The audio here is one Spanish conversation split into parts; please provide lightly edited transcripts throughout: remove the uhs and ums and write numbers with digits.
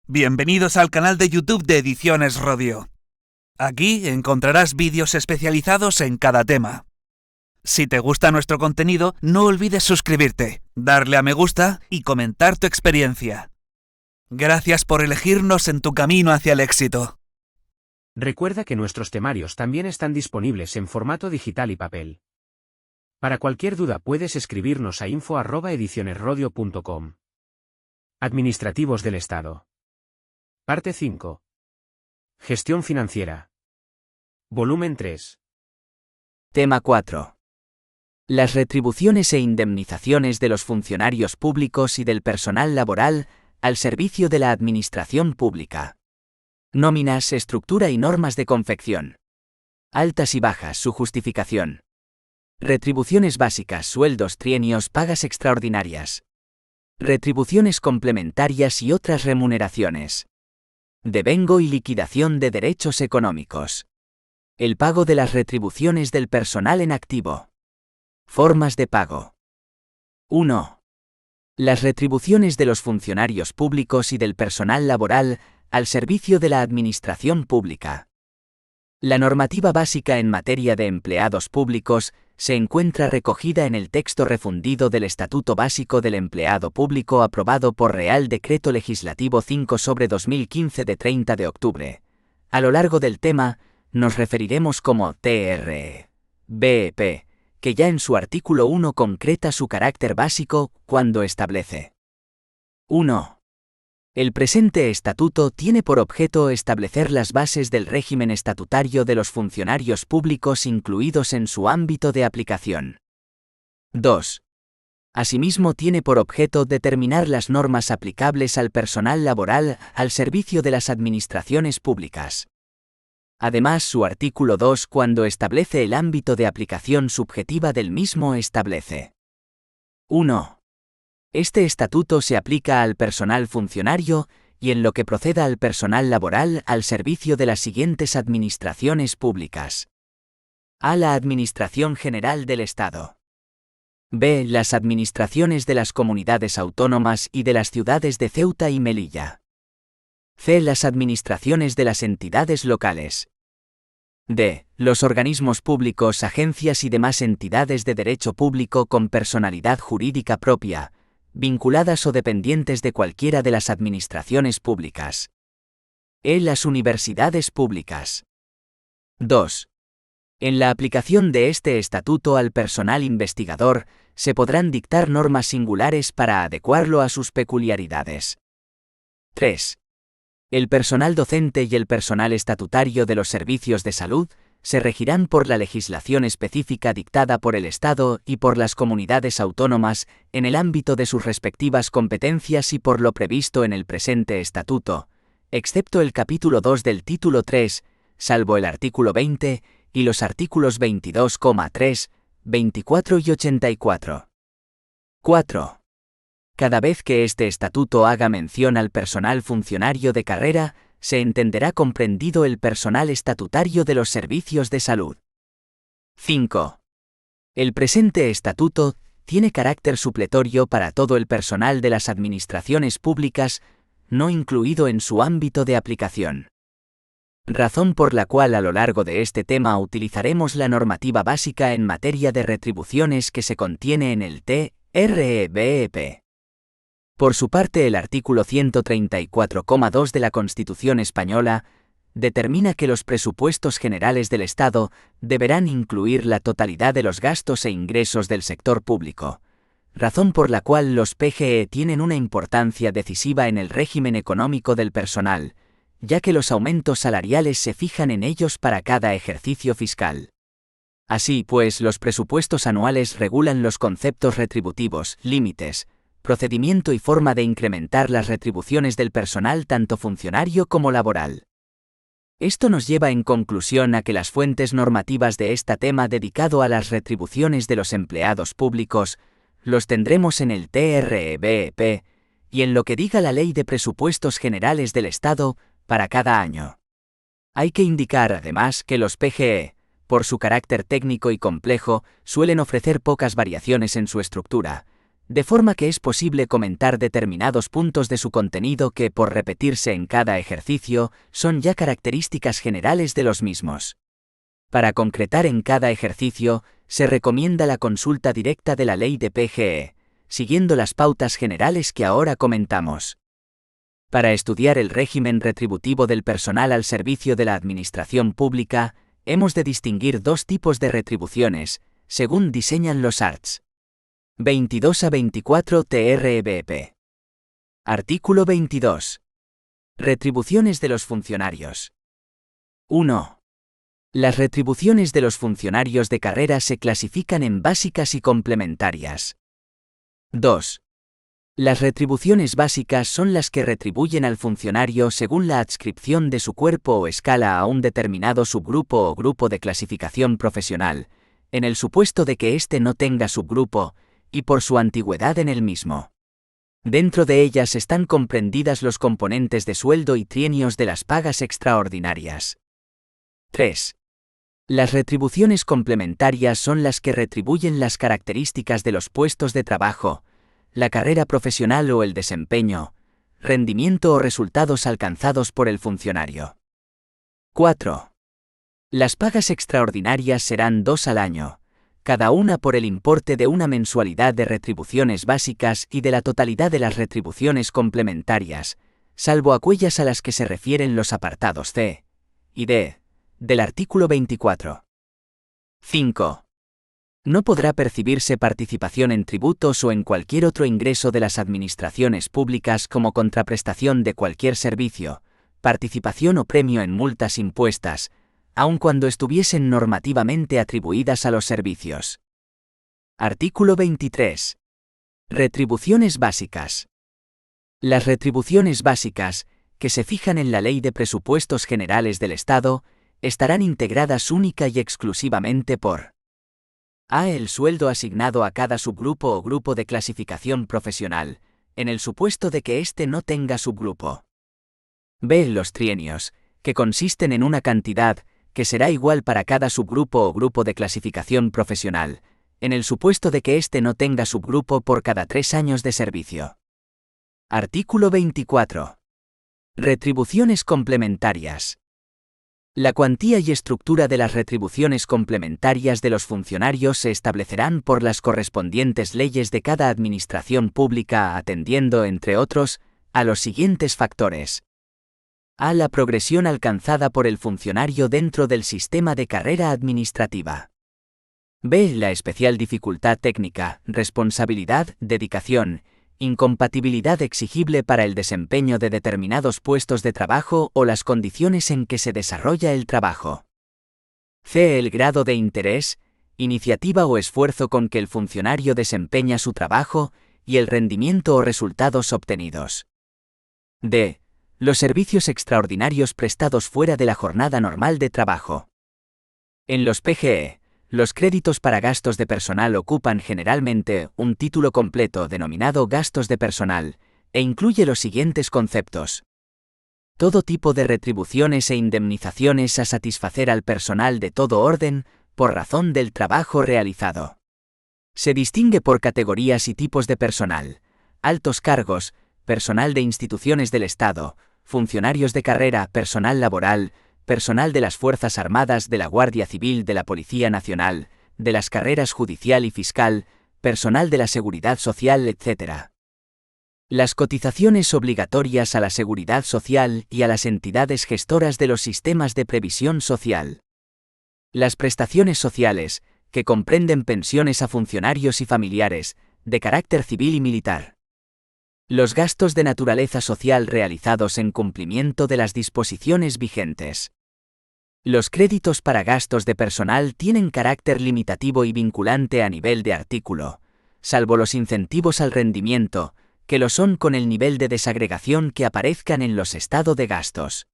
Bienvenidos al canal de YouTube de Ediciones Rodio. Aquí encontrarás vídeos especializados en cada tema. Si te gusta nuestro contenido, no olvides suscribirte, darle a me gusta y comentar tu experiencia. Gracias por elegirnos en tu camino hacia el éxito. Recuerda que nuestros temarios también están disponibles en formato digital y papel. Para cualquier duda puedes escribirnos a info@edicionesrodio.com. Administrativos del Estado. Parte 5. Gestión financiera. Volumen 3. Tema 4. Las retribuciones e indemnizaciones de los funcionarios públicos y del personal laboral al servicio de la administración pública. Nóminas, estructura y normas de confección. Altas y bajas, su justificación. Retribuciones básicas, sueldos, trienios, pagas extraordinarias. Retribuciones complementarias y otras remuneraciones. Devengo y liquidación de derechos económicos. El pago de las retribuciones del personal en activo. Formas de pago. 1. Las retribuciones de los funcionarios públicos y del personal laboral al servicio de la administración pública. La normativa básica en materia de empleados públicos se encuentra recogida en el texto refundido del Estatuto Básico del Empleado Público aprobado por Real Decreto Legislativo 5/2015 de 30 de octubre. A lo largo del tema, nos referiremos como TRE, BEP, que ya en su artículo 1 concreta su carácter básico cuando establece. 1. El presente estatuto tiene por objeto establecer las bases del régimen estatutario de los funcionarios públicos incluidos en su ámbito de aplicación. 2. Asimismo tiene por objeto determinar las normas aplicables al personal laboral al servicio de las administraciones públicas. Además, su artículo 2, cuando establece el ámbito de aplicación subjetiva del mismo, establece: 1. Este estatuto se aplica al personal funcionario y en lo que proceda al personal laboral al servicio de las siguientes administraciones públicas. A. La Administración General del Estado. B. Las administraciones de las comunidades autónomas y de las ciudades de Ceuta y Melilla. C. Las administraciones de las entidades locales. D. Los organismos públicos, agencias y demás entidades de derecho público con personalidad jurídica propia, vinculadas o dependientes de cualquiera de las administraciones públicas. E. Las universidades públicas. 2. En la aplicación de este estatuto al personal investigador, se podrán dictar normas singulares para adecuarlo a sus peculiaridades. 3. El personal docente y el personal estatutario de los servicios de salud se regirán por la legislación específica dictada por el Estado y por las comunidades autónomas en el ámbito de sus respectivas competencias y por lo previsto en el presente estatuto, excepto el capítulo 2 del título 3, salvo el artículo 20 y los artículos 22,3, 24 y 84. 4. Cada vez que este estatuto haga mención al personal funcionario de carrera, se entenderá comprendido el personal estatutario de los servicios de salud. 5. El presente estatuto tiene carácter supletorio para todo el personal de las administraciones públicas, no incluido en su ámbito de aplicación. Razón por la cual a lo largo de este tema utilizaremos la normativa básica en materia de retribuciones que se contiene en el TRE-BEP. Por su parte, el artículo 134,2 de la Constitución española determina que los presupuestos generales del Estado deberán incluir la totalidad de los gastos e ingresos del sector público, razón por la cual los PGE tienen una importancia decisiva en el régimen económico del personal, ya que los aumentos salariales se fijan en ellos para cada ejercicio fiscal. Así pues, los presupuestos anuales regulan los conceptos retributivos, límites, procedimiento y forma de incrementar las retribuciones del personal tanto funcionario como laboral. Esto nos lleva en conclusión a que las fuentes normativas de este tema dedicado a las retribuciones de los empleados públicos los tendremos en el TRE-BEP y en lo que diga la Ley de Presupuestos Generales del Estado para cada año. Hay que indicar además que los PGE, por su carácter técnico y complejo, suelen ofrecer pocas variaciones en su estructura, de forma que es posible comentar determinados puntos de su contenido que, por repetirse en cada ejercicio, son ya características generales de los mismos. Para concretar en cada ejercicio, se recomienda la consulta directa de la ley de PGE, siguiendo las pautas generales que ahora comentamos. Para estudiar el régimen retributivo del personal al servicio de la administración pública, hemos de distinguir dos tipos de retribuciones, según diseñan los arts. 22 a 24 TREBP. Artículo 22. Retribuciones de los funcionarios. 1. Las retribuciones de los funcionarios de carrera se clasifican en básicas y complementarias. 2. Las retribuciones básicas son las que retribuyen al funcionario según la adscripción de su cuerpo o escala a un determinado subgrupo o grupo de clasificación profesional, en el supuesto de que éste no tenga subgrupo, y por su antigüedad en el mismo. Dentro de ellas están comprendidas los componentes de sueldo y trienios de las pagas extraordinarias. 3. Las retribuciones complementarias son las que retribuyen las características de los puestos de trabajo, la carrera profesional o el desempeño, rendimiento o resultados alcanzados por el funcionario. 4. Las pagas extraordinarias serán 2 al año, cada una por el importe de una mensualidad de retribuciones básicas y de la totalidad de las retribuciones complementarias, salvo aquellas a las que se refieren los apartados C y D del artículo 24. 5. No podrá percibirse participación en tributos o en cualquier otro ingreso de las administraciones públicas como contraprestación de cualquier servicio, participación o premio en multas impuestas, aun cuando estuviesen normativamente atribuidas a los servicios. Artículo 23. Retribuciones básicas. Las retribuciones básicas, que se fijan en la Ley de Presupuestos Generales del Estado, estarán integradas única y exclusivamente por a. El sueldo asignado a cada subgrupo o grupo de clasificación profesional, en el supuesto de que éste no tenga subgrupo. b. Los trienios, que consisten en una cantidad, que será igual para cada subgrupo o grupo de clasificación profesional, en el supuesto de que éste no tenga subgrupo por cada 3 años de servicio. Artículo 24. Retribuciones complementarias. La cuantía y estructura de las retribuciones complementarias de los funcionarios se establecerán por las correspondientes leyes de cada administración pública atendiendo, entre otros, a los siguientes factores. A. La progresión alcanzada por el funcionario dentro del sistema de carrera administrativa. B. La especial dificultad técnica, responsabilidad, dedicación, incompatibilidad exigible para el desempeño de determinados puestos de trabajo o las condiciones en que se desarrolla el trabajo. C. El grado de interés, iniciativa o esfuerzo con que el funcionario desempeña su trabajo y el rendimiento o resultados obtenidos. D. Los servicios extraordinarios prestados fuera de la jornada normal de trabajo. En los PGE, los créditos para gastos de personal ocupan generalmente un título completo denominado gastos de personal, e incluye los siguientes conceptos. Todo tipo de retribuciones e indemnizaciones a satisfacer al personal de todo orden, por razón del trabajo realizado. Se distingue por categorías y tipos de personal: altos cargos, personal de instituciones del Estado, funcionarios de carrera, personal laboral, personal de las Fuerzas Armadas, de la Guardia Civil, de la Policía Nacional, de las carreras judicial y fiscal, personal de la Seguridad Social, etc. Las cotizaciones obligatorias a la Seguridad Social y a las entidades gestoras de los sistemas de previsión social. Las prestaciones sociales, que comprenden pensiones a funcionarios y familiares, de carácter civil y militar. Los gastos de naturaleza social realizados en cumplimiento de las disposiciones vigentes. Los créditos para gastos de personal tienen carácter limitativo y vinculante a nivel de artículo, salvo los incentivos al rendimiento, que lo son con el nivel de desagregación que aparezcan en los estados de gastos.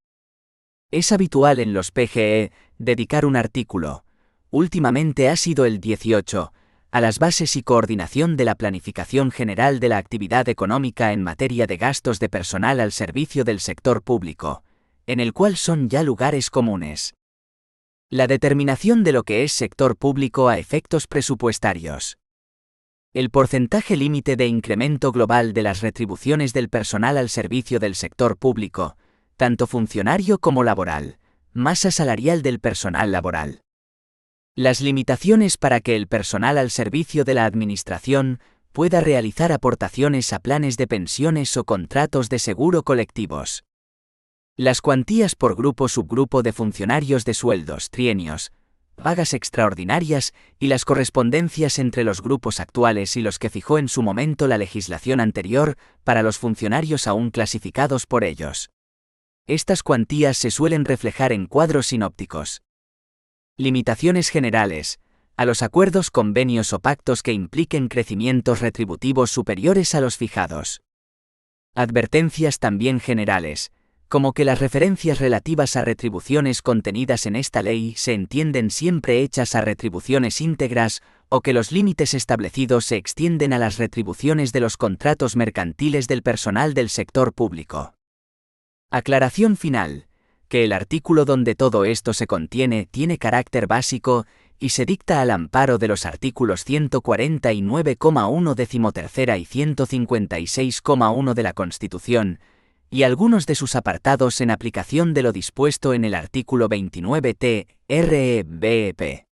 Es habitual en los PGE dedicar un artículo, últimamente ha sido el 18, a las bases y coordinación de la planificación general de la actividad económica en materia de gastos de personal al servicio del sector público, en el cual son ya lugares comunes. La determinación de lo que es sector público a efectos presupuestarios. El porcentaje límite de incremento global de las retribuciones del personal al servicio del sector público, tanto funcionario como laboral, masa salarial del personal laboral. Las limitaciones para que el personal al servicio de la Administración pueda realizar aportaciones a planes de pensiones o contratos de seguro colectivos. Las cuantías por grupo-subgrupo de funcionarios de sueldos, trienios, pagas extraordinarias y las correspondencias entre los grupos actuales y los que fijó en su momento la legislación anterior para los funcionarios aún clasificados por ellos. Estas cuantías se suelen reflejar en cuadros sinópticos. Limitaciones generales, a los acuerdos, convenios o pactos que impliquen crecimientos retributivos superiores a los fijados. Advertencias también generales, como que las referencias relativas a retribuciones contenidas en esta ley se entienden siempre hechas a retribuciones íntegras, o que los límites establecidos se extienden a las retribuciones de los contratos mercantiles del personal del sector público. Aclaración final, que el artículo donde todo esto se contiene tiene carácter básico y se dicta al amparo de los artículos 149,1 13ª y 156,1 de la Constitución, y algunos de sus apartados en aplicación de lo dispuesto en el artículo 29t REBEP.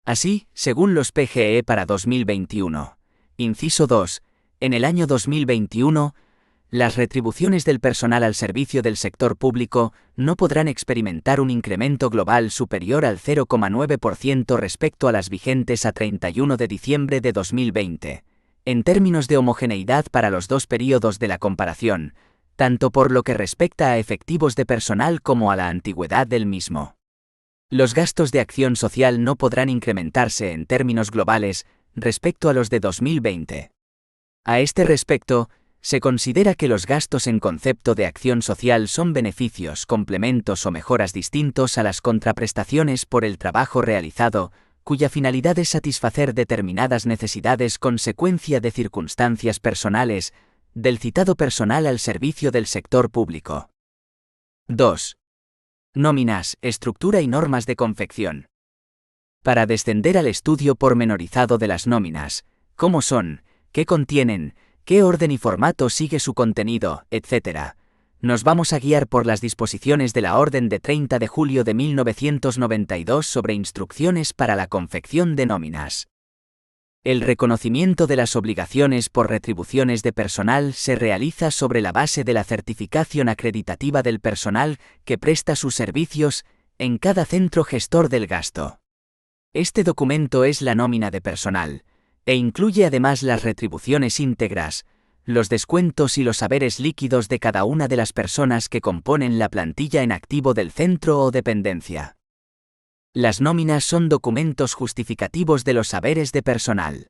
Así, según los PGE para 2021, inciso 2, en el año 2021, las retribuciones del personal al servicio del sector público no podrán experimentar un incremento global superior al 0,9% respecto a las vigentes a 31 de diciembre de 2020, en términos de homogeneidad para los dos períodos de la comparación, tanto por lo que respecta a efectivos de personal como a la antigüedad del mismo. Los gastos de acción social no podrán incrementarse en términos globales respecto a los de 2020. A este respecto, se considera que los gastos en concepto de acción social son beneficios, complementos o mejoras distintos a las contraprestaciones por el trabajo realizado, cuya finalidad es satisfacer determinadas necesidades consecuencia de circunstancias personales, del citado personal al servicio del sector público. 2. Nóminas, estructura y normas de confección. Para descender al estudio pormenorizado de las nóminas, cómo son, qué contienen, qué orden y formato sigue su contenido, etc., nos vamos a guiar por las disposiciones de la Orden de 30 de julio de 1992 sobre instrucciones para la confección de nóminas. El reconocimiento de las obligaciones por retribuciones de personal se realiza sobre la base de la certificación acreditativa del personal que presta sus servicios en cada centro gestor del gasto. Este documento es la nómina de personal, e incluye además las retribuciones íntegras, los descuentos y los haberes líquidos de cada una de las personas que componen la plantilla en activo del centro o dependencia. Las nóminas son documentos justificativos de los haberes de personal.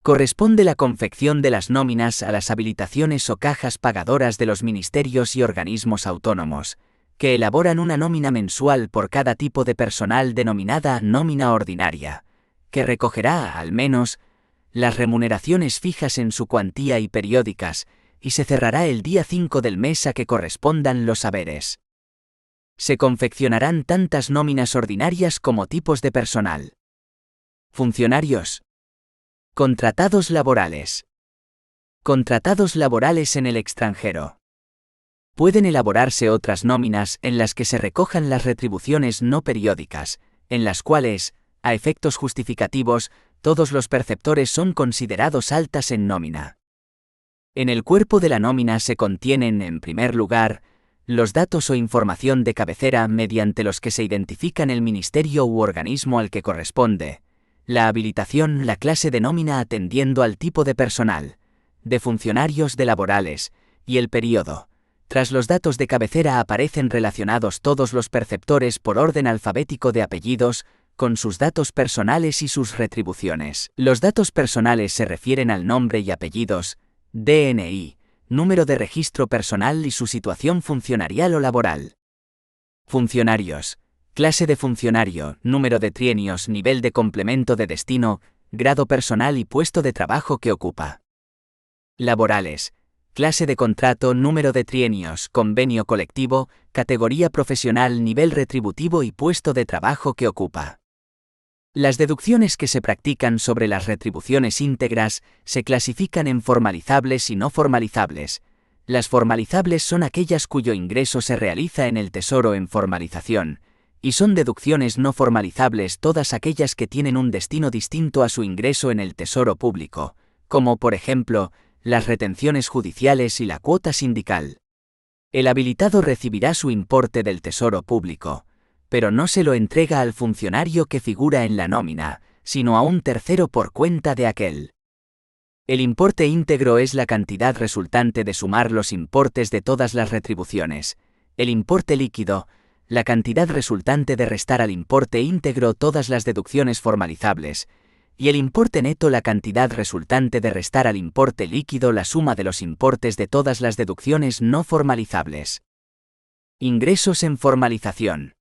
Corresponde la confección de las nóminas a las habilitaciones o cajas pagadoras de los ministerios y organismos autónomos, que elaboran una nómina mensual por cada tipo de personal denominada nómina ordinaria, que recogerá, al menos, las remuneraciones fijas en su cuantía y periódicas, y se cerrará el día 5 del mes a que correspondan los haberes. Se confeccionarán tantas nóminas ordinarias como tipos de personal. Funcionarios. Contratados laborales. Contratados laborales en el extranjero. Pueden elaborarse otras nóminas en las que se recojan las retribuciones no periódicas, en las cuales, a efectos justificativos, todos los perceptores son considerados altas en nómina. En el cuerpo de la nómina se contienen, en primer lugar, los datos o información de cabecera mediante los que se identifican el ministerio u organismo al que corresponde, la habilitación, la clase de nómina atendiendo al tipo de personal, de funcionarios de laborales, y el período. Tras los datos de cabecera aparecen relacionados todos los perceptores por orden alfabético de apellidos, con sus datos personales y sus retribuciones. Los datos personales se refieren al nombre y apellidos, DNI, número de registro personal y su situación funcionarial o laboral. Funcionarios. Clase de funcionario, número de trienios, nivel de complemento de destino, grado personal y puesto de trabajo que ocupa. Laborales. Clase de contrato, número de trienios, convenio colectivo, categoría profesional, nivel retributivo y puesto de trabajo que ocupa. Las deducciones que se practican sobre las retribuciones íntegras se clasifican en formalizables y no formalizables. Las formalizables son aquellas cuyo ingreso se realiza en el tesoro en formalización, y son deducciones no formalizables todas aquellas que tienen un destino distinto a su ingreso en el tesoro público, como por ejemplo, las retenciones judiciales y la cuota sindical. El habilitado recibirá su importe del tesoro público, pero no se lo entrega al funcionario que figura en la nómina, sino a un tercero por cuenta de aquel. El importe íntegro es la cantidad resultante de sumar los importes de todas las retribuciones. El importe líquido, la cantidad resultante de restar al importe íntegro todas las deducciones formalizables, y el importe neto la cantidad resultante de restar al importe líquido la suma de los importes de todas las deducciones no formalizables. Ingresos en formalización.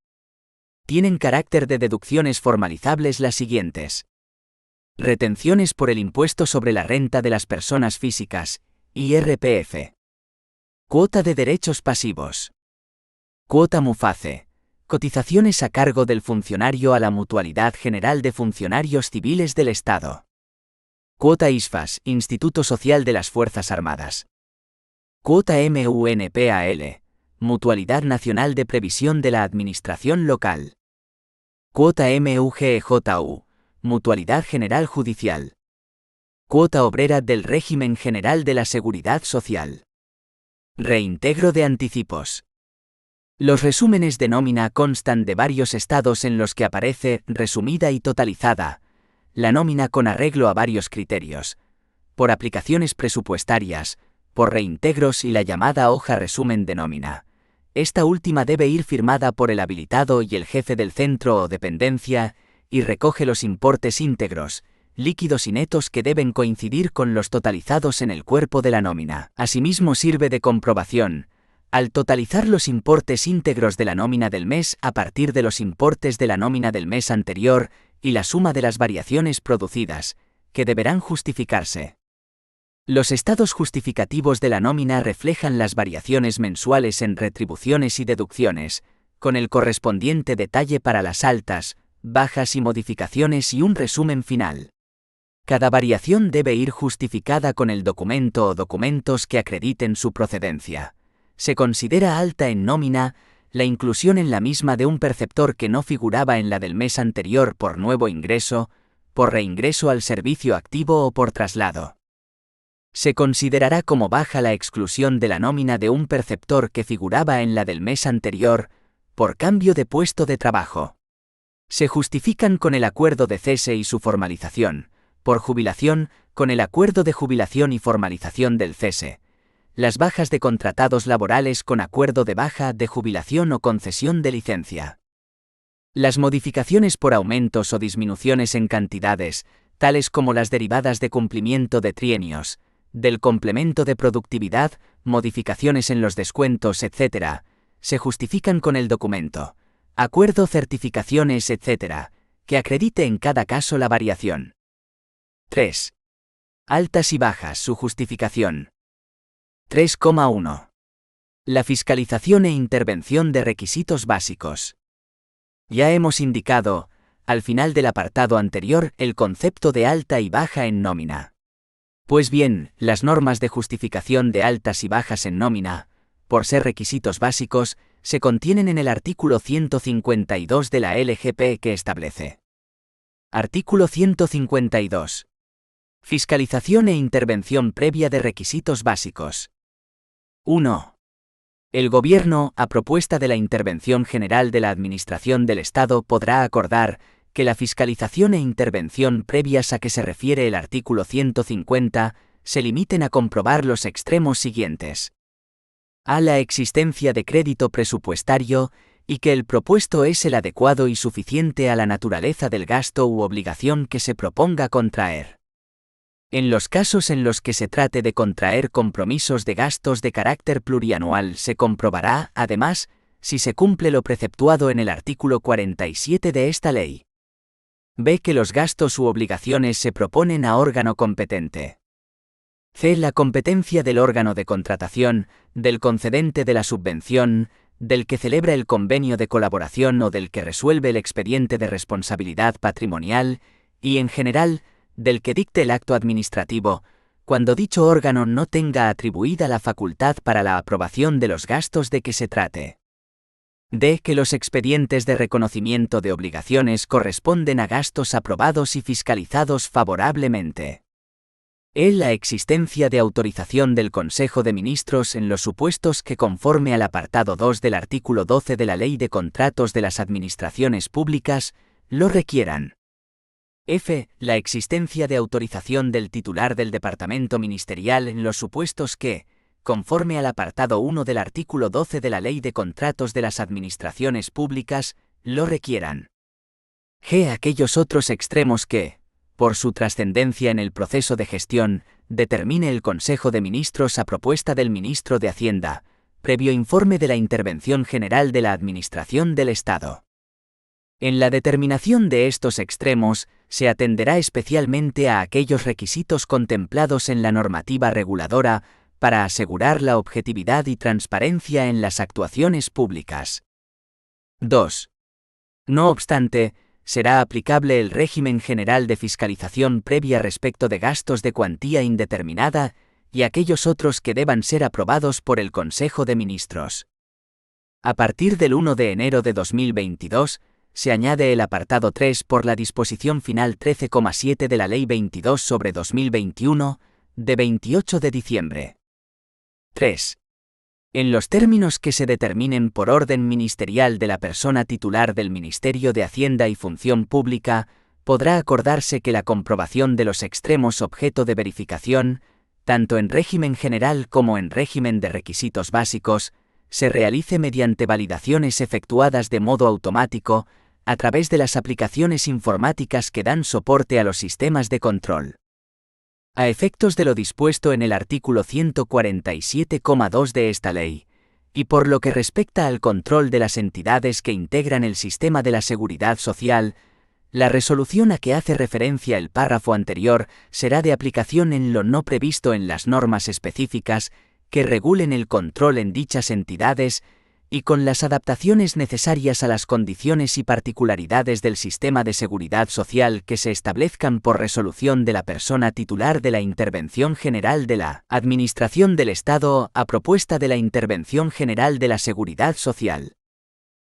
Tienen carácter de deducciones formalizables las siguientes. Retenciones por el impuesto sobre la renta de las personas físicas, IRPF. Cuota de derechos pasivos. Cuota MUFACE. Cotizaciones a cargo del funcionario a la Mutualidad General de Funcionarios Civiles del Estado. Cuota ISFAS, Instituto Social de las Fuerzas Armadas. Cuota MUNPAL, Mutualidad Nacional de Previsión de la Administración Local. Cuota MUGEJU, Mutualidad General Judicial. Cuota obrera del Régimen General de la Seguridad Social. Reintegro de anticipos. Los resúmenes de nómina constan de varios estados en los que aparece, resumida y totalizada, la nómina con arreglo a varios criterios, por aplicaciones presupuestarias, por reintegros y la llamada hoja resumen de nómina. Esta última debe ir firmada por el habilitado y el jefe del centro o dependencia, y recoge los importes íntegros, líquidos y netos que deben coincidir con los totalizados en el cuerpo de la nómina. Asimismo sirve de comprobación, al totalizar los importes íntegros de la nómina del mes a partir de los importes de la nómina del mes anterior y la suma de las variaciones producidas, que deberán justificarse. Los estados justificativos de la nómina reflejan las variaciones mensuales en retribuciones y deducciones, con el correspondiente detalle para las altas, bajas y modificaciones y un resumen final. Cada variación debe ir justificada con el documento o documentos que acrediten su procedencia. Se considera alta en nómina la inclusión en la misma de un perceptor que no figuraba en la del mes anterior por nuevo ingreso, por reingreso al servicio activo o por traslado. Se considerará como baja la exclusión de la nómina de un perceptor que figuraba en la del mes anterior, por cambio de puesto de trabajo. Se justifican con el acuerdo de cese y su formalización, por jubilación, con el acuerdo de jubilación y formalización del cese. Las bajas de contratados laborales con acuerdo de baja de jubilación o concesión de licencia. Las modificaciones por aumentos o disminuciones en cantidades, tales como las derivadas de cumplimiento de trienios, del complemento de productividad, modificaciones en los descuentos, etc., se justifican con el documento, acuerdo, certificaciones, etc., que acredite en cada caso la variación. 3. Altas y bajas, su justificación. 3,1. La fiscalización e intervención de requisitos básicos. Ya hemos indicado, al final del apartado anterior, el concepto de alta y baja en nómina. Pues bien, las normas de justificación de altas y bajas en nómina, por ser requisitos básicos, se contienen en el artículo 152 de la LGP que establece. Artículo 152. Fiscalización e intervención previa de requisitos básicos. 1. El Gobierno, a propuesta de la Intervención General de la Administración del Estado, podrá acordar que la fiscalización e intervención previas a que se refiere el artículo 150 se limiten a comprobar los extremos siguientes. A. La existencia de crédito presupuestario y que el propuesto es el adecuado y suficiente a la naturaleza del gasto u obligación que se proponga contraer. En los casos en los que se trate de contraer compromisos de gastos de carácter plurianual, se comprobará, además, si se cumple lo preceptuado en el artículo 47 de esta ley. B. Que los gastos u obligaciones se proponen a órgano competente. C. La competencia del órgano de contratación, del concedente de la subvención, del que celebra el convenio de colaboración o del que resuelve el expediente de responsabilidad patrimonial y, en general, del que dicte el acto administrativo, cuando dicho órgano no tenga atribuida la facultad para la aprobación de los gastos de que se trate. D. Que los expedientes de reconocimiento de obligaciones corresponden a gastos aprobados y fiscalizados favorablemente. E. La existencia de autorización del Consejo de Ministros en los supuestos que, conforme al apartado 2 del artículo 12 de la Ley de Contratos de las Administraciones Públicas, lo requieran. F. La existencia de autorización del titular del departamento ministerial en los supuestos que, conforme al apartado 1 del artículo 12 de la Ley de Contratos de las Administraciones Públicas, lo requieran. G. Aquellos otros extremos que, por su trascendencia en el proceso de gestión, determine el Consejo de Ministros a propuesta del Ministro de Hacienda, previo informe de la Intervención General de la Administración del Estado. En la determinación de estos extremos, se atenderá especialmente a aquellos requisitos contemplados en la normativa reguladora para asegurar la objetividad y transparencia en las actuaciones públicas. 2. No obstante, será aplicable el régimen general de fiscalización previa respecto de gastos de cuantía indeterminada y aquellos otros que deban ser aprobados por el Consejo de Ministros. A partir del 1 de enero de 2022, se añade el apartado 3 por la disposición final 13,7 de la Ley 22/2021, de 28 de diciembre. 3. En los términos que se determinen por orden ministerial de la persona titular del Ministerio de Hacienda y Función Pública, podrá acordarse que la comprobación de los extremos objeto de verificación, tanto en régimen general como en régimen de requisitos básicos, se realice mediante validaciones efectuadas de modo automático, a través de las aplicaciones informáticas que dan soporte a los sistemas de control. A efectos de lo dispuesto en el artículo 147,2 de esta ley, y por lo que respecta al control de las entidades que integran el sistema de la seguridad social, la resolución a que hace referencia el párrafo anterior será de aplicación en lo no previsto en las normas específicas que regulen el control en dichas entidades y con las adaptaciones necesarias a las condiciones y particularidades del sistema de seguridad social que se establezcan por resolución de la persona titular de la Intervención General de la Administración del Estado a propuesta de la Intervención General de la Seguridad Social.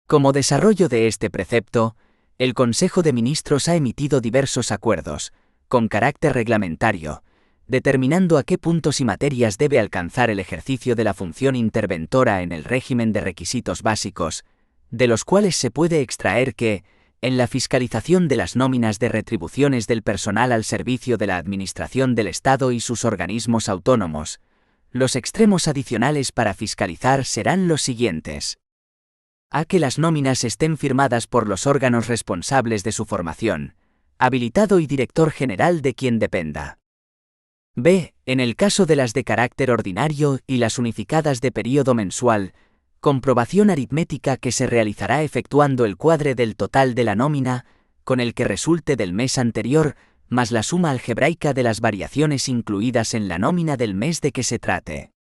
Como desarrollo de este precepto, el Consejo de Ministros ha emitido diversos acuerdos, con carácter reglamentario, determinando a qué puntos y materias debe alcanzar el ejercicio de la función interventora en el régimen de requisitos básicos, de los cuales se puede extraer que, en la fiscalización de las nóminas de retribuciones del personal al servicio de la Administración del Estado y sus organismos autónomos, los extremos adicionales para fiscalizar serán los siguientes. A. Que las nóminas estén firmadas por los órganos responsables de su formación, habilitado y director general de quien dependa. B. En el caso de las de carácter ordinario y las unificadas de período mensual, comprobación aritmética que se realizará efectuando el cuadre del total de la nómina, con el que resulte del mes anterior, más la suma algebraica de las variaciones incluidas en la nómina del mes de que se trate.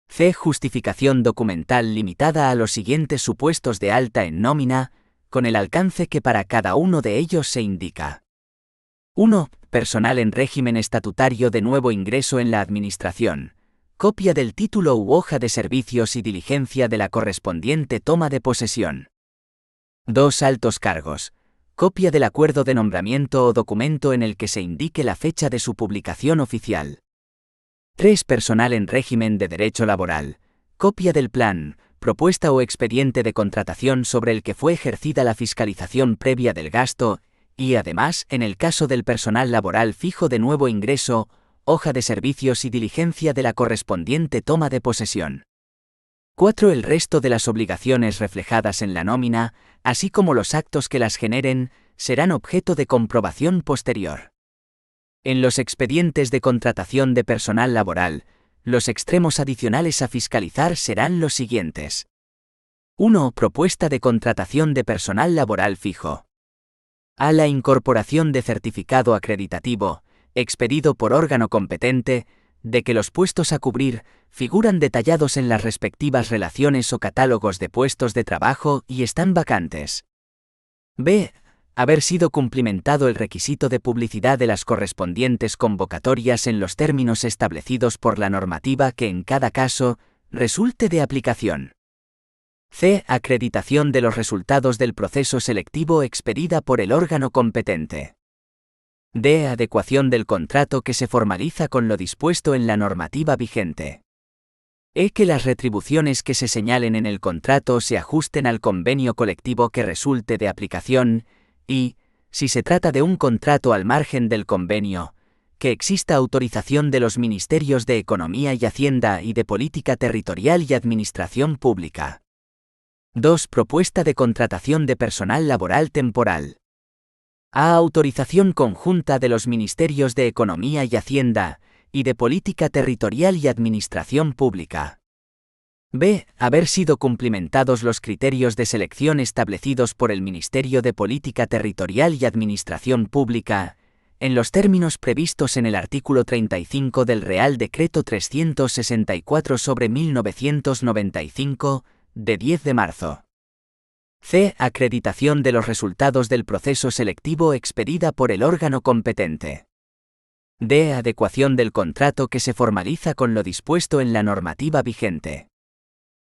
C. Justificación documental limitada a los siguientes supuestos de alta en nómina, con el alcance que para cada uno de ellos se indica. 1. Personal en régimen estatutario de nuevo ingreso en la Administración. Copia del título u hoja de servicios y diligencia de la correspondiente toma de posesión. 2. Altos cargos. Copia del acuerdo de nombramiento o documento en el que se indique la fecha de su publicación oficial. 3. Personal en régimen de derecho laboral. Copia del plan, propuesta o expediente de contratación sobre el que fue ejercida la fiscalización previa del gasto, y además, en el caso del personal laboral fijo de nuevo ingreso, hoja de servicios y diligencia de la correspondiente toma de posesión. 4. El resto de las obligaciones reflejadas en la nómina, así como los actos que las generen, serán objeto de comprobación posterior. En los expedientes de contratación de personal laboral, los extremos adicionales a fiscalizar serán los siguientes. 1. Propuesta de contratación de personal laboral fijo. A. La incorporación de certificado acreditativo, expedido por órgano competente, de que los puestos a cubrir figuran detallados en las respectivas relaciones o catálogos de puestos de trabajo y están vacantes. B. Haber sido cumplimentado el requisito de publicidad de las correspondientes convocatorias en los términos establecidos por la normativa que en cada caso resulte de aplicación. C. Acreditación de los resultados del proceso selectivo expedida por el órgano competente. D. Adecuación del contrato que se formaliza con lo dispuesto en la normativa vigente. E. Que las retribuciones que se señalen en el contrato se ajusten al convenio colectivo que resulte de aplicación y, si se trata de un contrato al margen del convenio, que exista autorización de los Ministerios de Economía y Hacienda y de Política Territorial y Administración Pública. 2. Propuesta de contratación de personal laboral temporal. A. Autorización conjunta de los Ministerios de Economía y Hacienda y de Política Territorial y Administración Pública. B. Haber sido cumplimentados los criterios de selección establecidos por el Ministerio de Política Territorial y Administración Pública, en los términos previstos en el artículo 35 del Real Decreto 364/1995, de 10 de marzo. C. Acreditación de los resultados del proceso selectivo expedida por el órgano competente. D. Adecuación del contrato que se formaliza con lo dispuesto en la normativa vigente.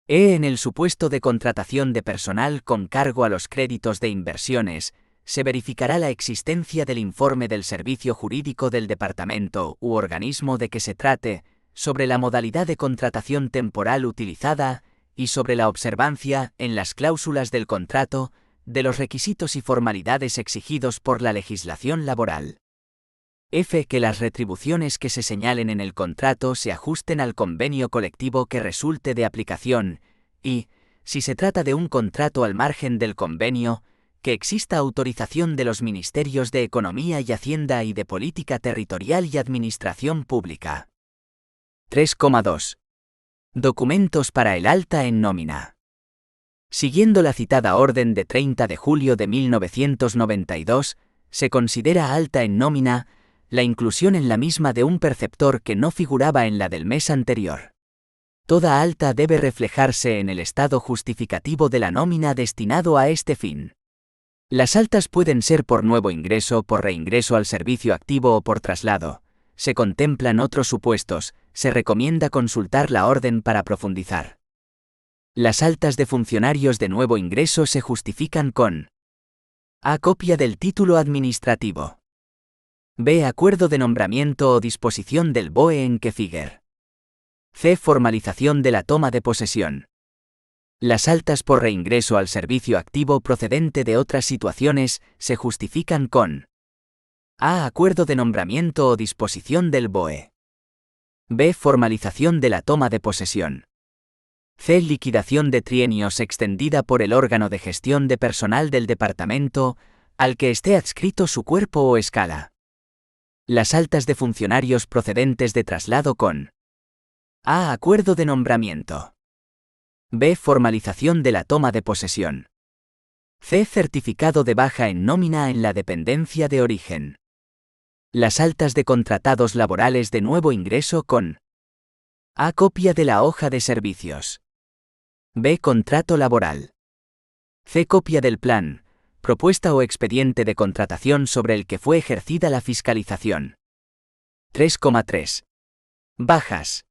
E. En el supuesto de contratación de personal con cargo a los créditos de inversiones, se verificará la existencia del informe del servicio jurídico del departamento u organismo de que se trate, sobre la modalidad de contratación temporal utilizada y sobre la observancia, en las cláusulas del contrato, de los requisitos y formalidades exigidos por la legislación laboral. F. Que las retribuciones que se señalen en el contrato se ajusten al convenio colectivo que resulte de aplicación y, si se trata de un contrato al margen del convenio, que exista autorización de los Ministerios de Economía y Hacienda y de Política Territorial y Administración Pública. 3,2. Documentos para el alta en nómina. Siguiendo la citada orden de 30 de julio de 1992, se considera alta en nómina la inclusión en la misma de un perceptor que no figuraba en la del mes anterior. Toda alta debe reflejarse en el estado justificativo de la nómina destinado a este fin. Las altas pueden ser por nuevo ingreso, por reingreso al servicio activo o por traslado. Se contemplan otros supuestos, se recomienda consultar la orden para profundizar. Las altas de funcionarios de nuevo ingreso se justifican con A. Copia del título administrativo. B. Acuerdo de nombramiento o disposición del BOE en que figure. C. Formalización de la toma de posesión. Las altas por reingreso al servicio activo procedente de otras situaciones se justifican con A. Acuerdo de nombramiento o disposición del BOE. B. Formalización de la toma de posesión. C. Liquidación de trienios extendida por el órgano de gestión de personal del departamento al que esté adscrito su cuerpo o escala. Las altas de funcionarios procedentes de traslado con A. Acuerdo de nombramiento. B. Formalización de la toma de posesión. C. Certificado de baja en nómina en la dependencia de origen. Las altas de contratados laborales de nuevo ingreso con A. Copia de la hoja de servicios. B. Contrato laboral. C. Copia del plan, propuesta o expediente de contratación sobre el que fue ejercida la fiscalización. 3,3. Bajas.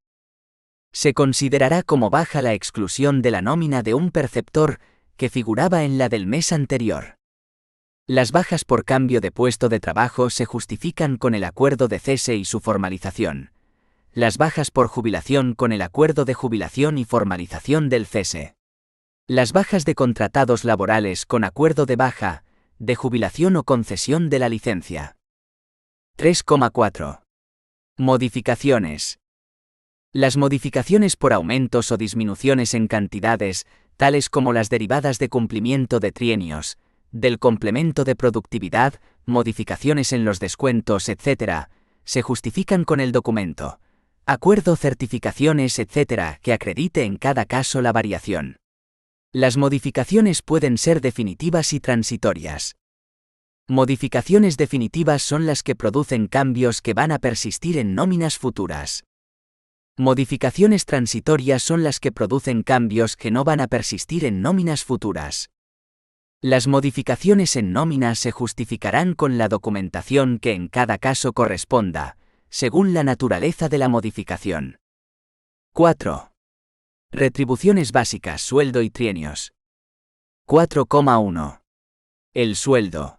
Se considerará como baja la exclusión de la nómina de un perceptor que figuraba en la del mes anterior. Las bajas por cambio de puesto de trabajo se justifican con el acuerdo de cese y su formalización. Las bajas por jubilación con el acuerdo de jubilación y formalización del cese. Las bajas de contratados laborales con acuerdo de baja, de jubilación o concesión de la licencia. 3,4. Modificaciones. Las modificaciones por aumentos o disminuciones en cantidades, tales como las derivadas de cumplimiento de trienios, del complemento de productividad, modificaciones en los descuentos, etc., se justifican con el documento, acuerdo, certificaciones, etc., que acredite en cada caso la variación. Las modificaciones pueden ser definitivas y transitorias. Modificaciones definitivas son las que producen cambios que van a persistir en nóminas futuras. Modificaciones transitorias son las que producen cambios que no van a persistir en nóminas futuras. Las modificaciones en nóminas se justificarán con la documentación que en cada caso corresponda, según la naturaleza de la modificación. 4. Retribuciones básicas, sueldo y trienios. 4,1. El sueldo.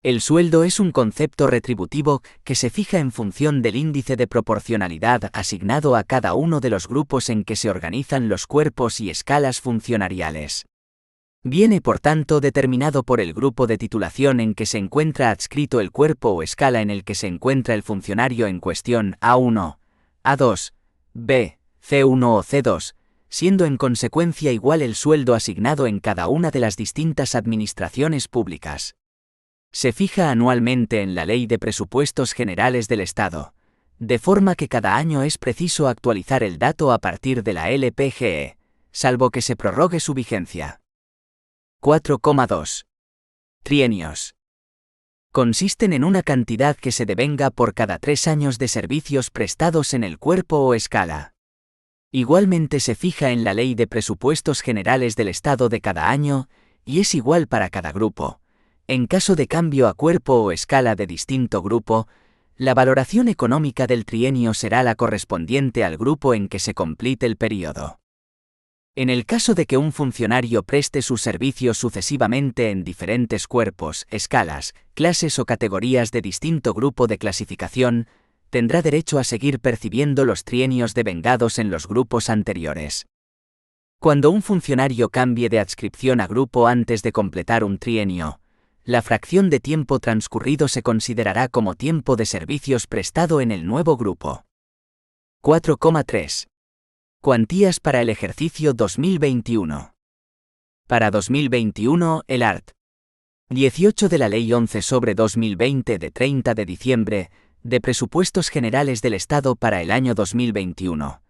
El sueldo es un concepto retributivo que se fija en función del índice de proporcionalidad asignado a cada uno de los grupos en que se organizan los cuerpos y escalas funcionariales. Viene por tanto determinado por el grupo de titulación en que se encuentra adscrito el cuerpo o escala en el que se encuentra el funcionario en cuestión, A1, A2, B, C1 o C2, siendo en consecuencia igual el sueldo asignado en cada una de las distintas administraciones públicas. Se fija anualmente en la Ley de Presupuestos Generales del Estado, de forma que cada año es preciso actualizar el dato a partir de la LPGE, salvo que se prorrogue su vigencia. 4,2. Trienios. Consisten en una cantidad que se devenga por cada 3 años de servicios prestados en el cuerpo o escala. Igualmente se fija en la Ley de Presupuestos Generales del Estado de cada año, y es igual para cada grupo. En caso de cambio a cuerpo o escala de distinto grupo, la valoración económica del trienio será la correspondiente al grupo en que se complete el período. En el caso de que un funcionario preste sus servicios sucesivamente en diferentes cuerpos, escalas, clases o categorías de distinto grupo de clasificación, tendrá derecho a seguir percibiendo los trienios devengados en los grupos anteriores. Cuando un funcionario cambie de adscripción a grupo antes de completar un trienio, la fracción de tiempo transcurrido se considerará como tiempo de servicios prestado en el nuevo grupo. 4,3. Cuantías para el ejercicio 2021. Para 2021, el art. 18 de la Ley 11/2020 de 30 de diciembre, de Presupuestos Generales del Estado para el año 2021,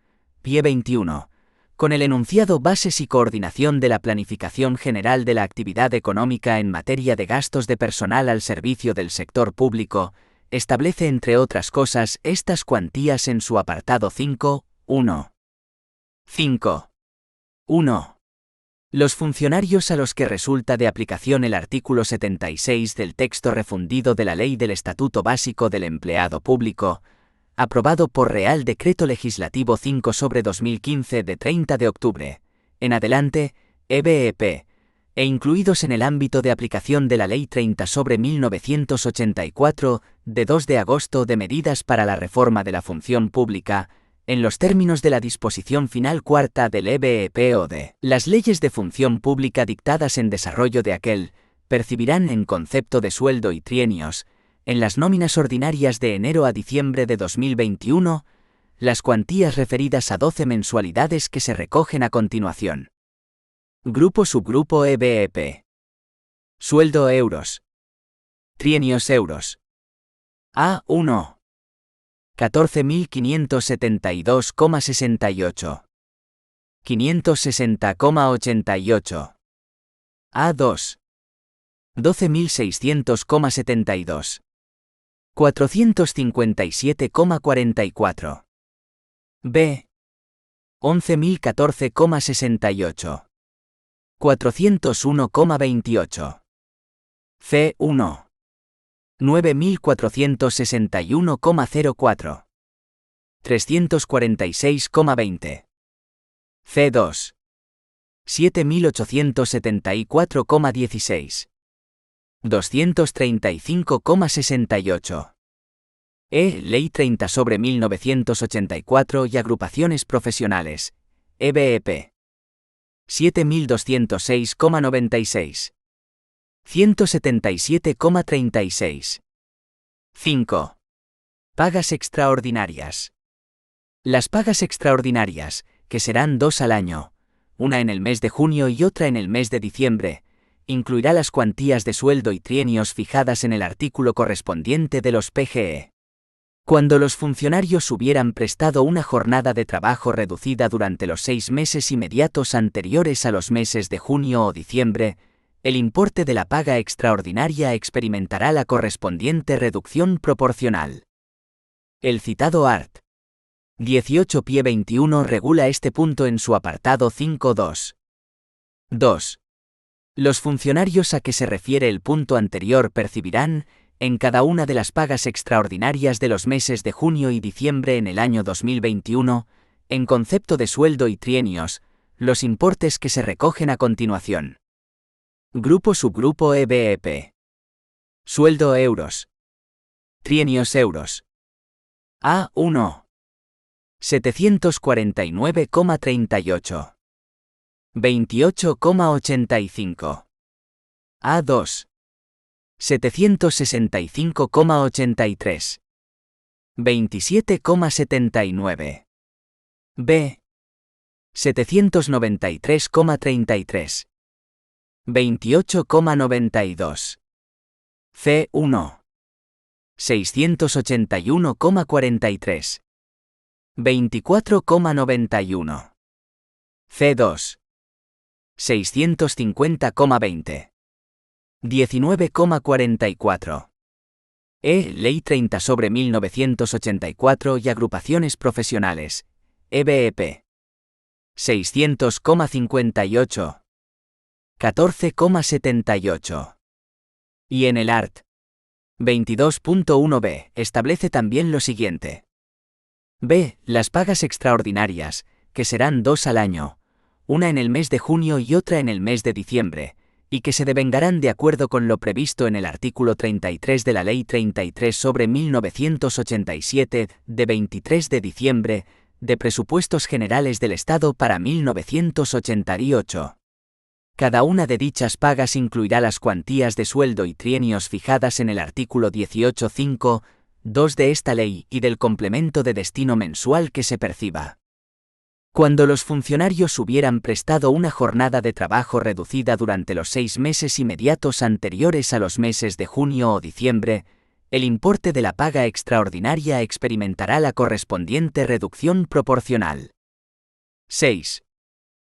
pie 21, con el enunciado Bases y coordinación de la planificación general de la actividad económica en materia de gastos de personal al servicio del sector público, establece entre otras cosas estas cuantías en su apartado 5.1. 5.1. Los funcionarios a los que resulta de aplicación el artículo 76 del texto refundido de la Ley del Estatuto Básico del Empleado Público, aprobado por Real Decreto Legislativo 5/2015 de 30 de octubre, en adelante, EBEP, e incluidos en el ámbito de aplicación de la Ley 30/1984, de 2 de agosto de medidas para la reforma de la función pública, en los términos de la disposición final cuarta del EBEP o de las leyes de función pública dictadas en desarrollo de aquel, percibirán en concepto de sueldo y trienios, en las nóminas ordinarias de enero a diciembre de 2021, las cuantías referidas a 12 mensualidades que se recogen a continuación. Grupo Subgrupo EBEP. Sueldo euros. Trienios euros. A1. 14.572,68. 560,88. A2. 12.600,72. 457,44. B. 11.014,68. 401,28. C1. 9.461,04. 346,20. C2. 7.874,16. 235,68. Ley 30/1984 y agrupaciones profesionales, EBEP. 7.206,96. 177,36. 5. Pagas extraordinarias. Las pagas extraordinarias, que serán 2 al año, una en el mes de junio y otra en el mes de diciembre, incluirá las cuantías de sueldo y trienios fijadas en el artículo correspondiente de los PGE. Cuando los funcionarios hubieran prestado una jornada de trabajo reducida durante los 6 meses inmediatos anteriores a los meses de junio o diciembre, el importe de la paga extraordinaria experimentará la correspondiente reducción proporcional. El citado art. 18 pie 21 regula este punto en su apartado 5.2. 2. Los funcionarios a que se refiere el punto anterior percibirán, en cada una de las pagas extraordinarias de los meses de junio y diciembre en el año 2021, en concepto de sueldo y trienios, los importes que se recogen a continuación. Grupo subgrupo EBEP. Sueldo euros. Trienios euros. A1. 749,38. 28,85. A2. 765,83. 27,79. B. 793,33. 28,92. C1. 681,43. 24,91. C2. 650,20. 19,44. Ley 30/1984 y agrupaciones profesionales, EBEP. 600,58. 14,78. Y en el art. 22.1b establece también lo siguiente. B. Las pagas extraordinarias, que serán 2 al año, una en el mes de junio y otra en el mes de diciembre, y que se devengarán de acuerdo con lo previsto en el artículo 33 de la Ley 33/1987, de 23 de diciembre, de Presupuestos Generales del Estado para 1988. Cada una de dichas pagas incluirá las cuantías de sueldo y trienios fijadas en el artículo 18.5.2 de esta ley y del complemento de destino mensual que se perciba. Cuando los funcionarios hubieran prestado una jornada de trabajo reducida durante los 6 meses inmediatos anteriores a los meses de junio o diciembre, el importe de la paga extraordinaria experimentará la correspondiente reducción proporcional. 6.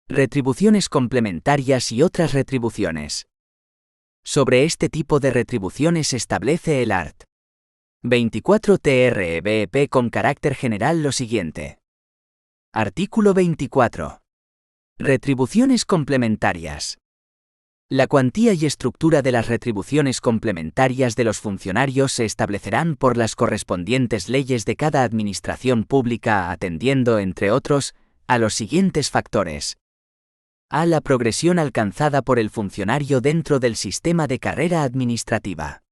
Retribuciones complementarias y otras retribuciones. Sobre este tipo de retribuciones establece el art. 24 TREBEP con carácter general lo siguiente. Artículo 24. Retribuciones complementarias. La cuantía y estructura de las retribuciones complementarias de los funcionarios se establecerán por las correspondientes leyes de cada administración pública atendiendo, entre otros, a los siguientes factores. A. La progresión alcanzada por el funcionario dentro del sistema de carrera administrativa.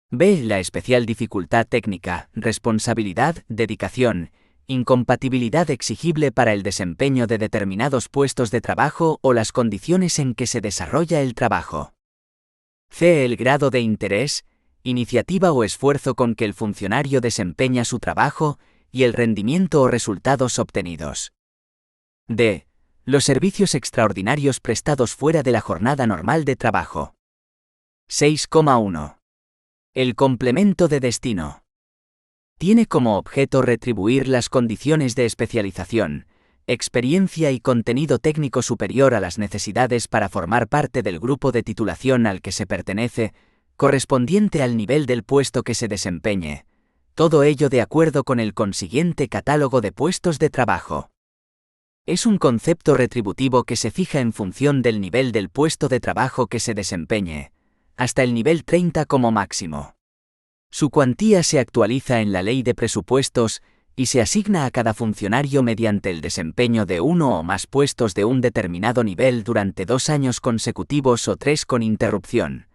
B. La especial dificultad técnica, responsabilidad, dedicación, incompatibilidad exigible para el desempeño de determinados puestos de trabajo o las condiciones en que se desarrolla el trabajo. C. El grado de interés, iniciativa o esfuerzo con que el funcionario desempeña su trabajo y el rendimiento o resultados obtenidos. D. Los servicios extraordinarios prestados fuera de la jornada normal de trabajo. 6,1. El complemento de destino. Tiene como objeto retribuir las condiciones de especialización, experiencia y contenido técnico superior a las necesidades para formar parte del grupo de titulación al que se pertenece, correspondiente al nivel del puesto que se desempeñe, todo ello de acuerdo con el consiguiente catálogo de puestos de trabajo. Es un concepto retributivo que se fija en función del nivel del puesto de trabajo que se desempeñe, hasta el nivel 30 como máximo. Su cuantía se actualiza en la Ley de Presupuestos y se asigna a cada funcionario mediante el desempeño de uno o más puestos de un determinado nivel durante 2 años consecutivos o 3 con interrupción.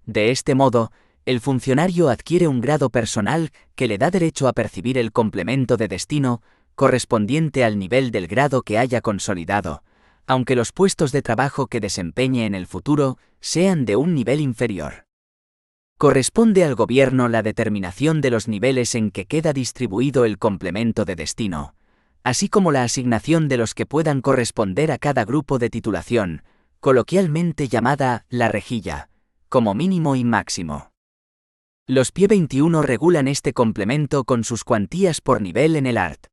De este modo, el funcionario adquiere un grado personal que le da derecho a percibir el complemento de destino correspondiente al nivel del grado que haya consolidado, aunque los puestos de trabajo que desempeñe en el futuro sean de un nivel inferior. Corresponde al Gobierno la determinación de los niveles en que queda distribuido el complemento de destino, así como la asignación de los que puedan corresponder a cada grupo de titulación, coloquialmente llamada la rejilla, como mínimo y máximo. Los pie 21 regulan este complemento con sus cuantías por nivel en el art.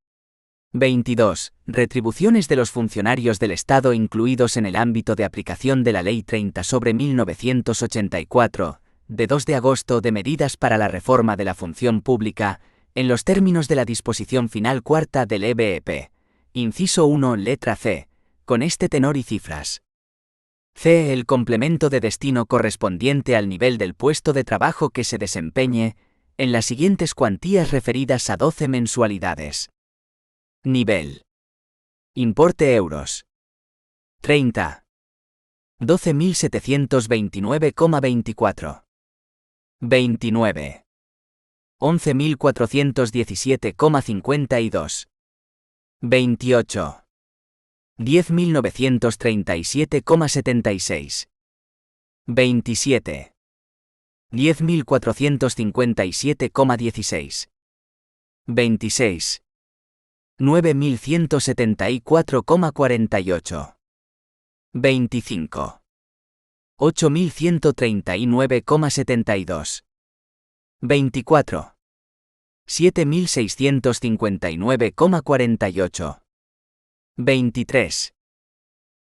22. Retribuciones de los funcionarios del Estado incluidos en el ámbito de aplicación de la Ley 30/1984, de 2 de agosto de medidas para la reforma de la función pública, En los términos de la disposición final cuarta del EBEP, inciso 1, letra C, con este tenor y cifras. C. El complemento de destino correspondiente al nivel del puesto de trabajo que se desempeñe, en las siguientes cuantías referidas a 12 mensualidades. Nivel. Importe euros. 30. 12.729,24. 29. 11.417,52. 28. 10.937,76. 27. 10.457,16. 26. 9.174,48. 25. 8.139,72. 24. 7.659,48. 23.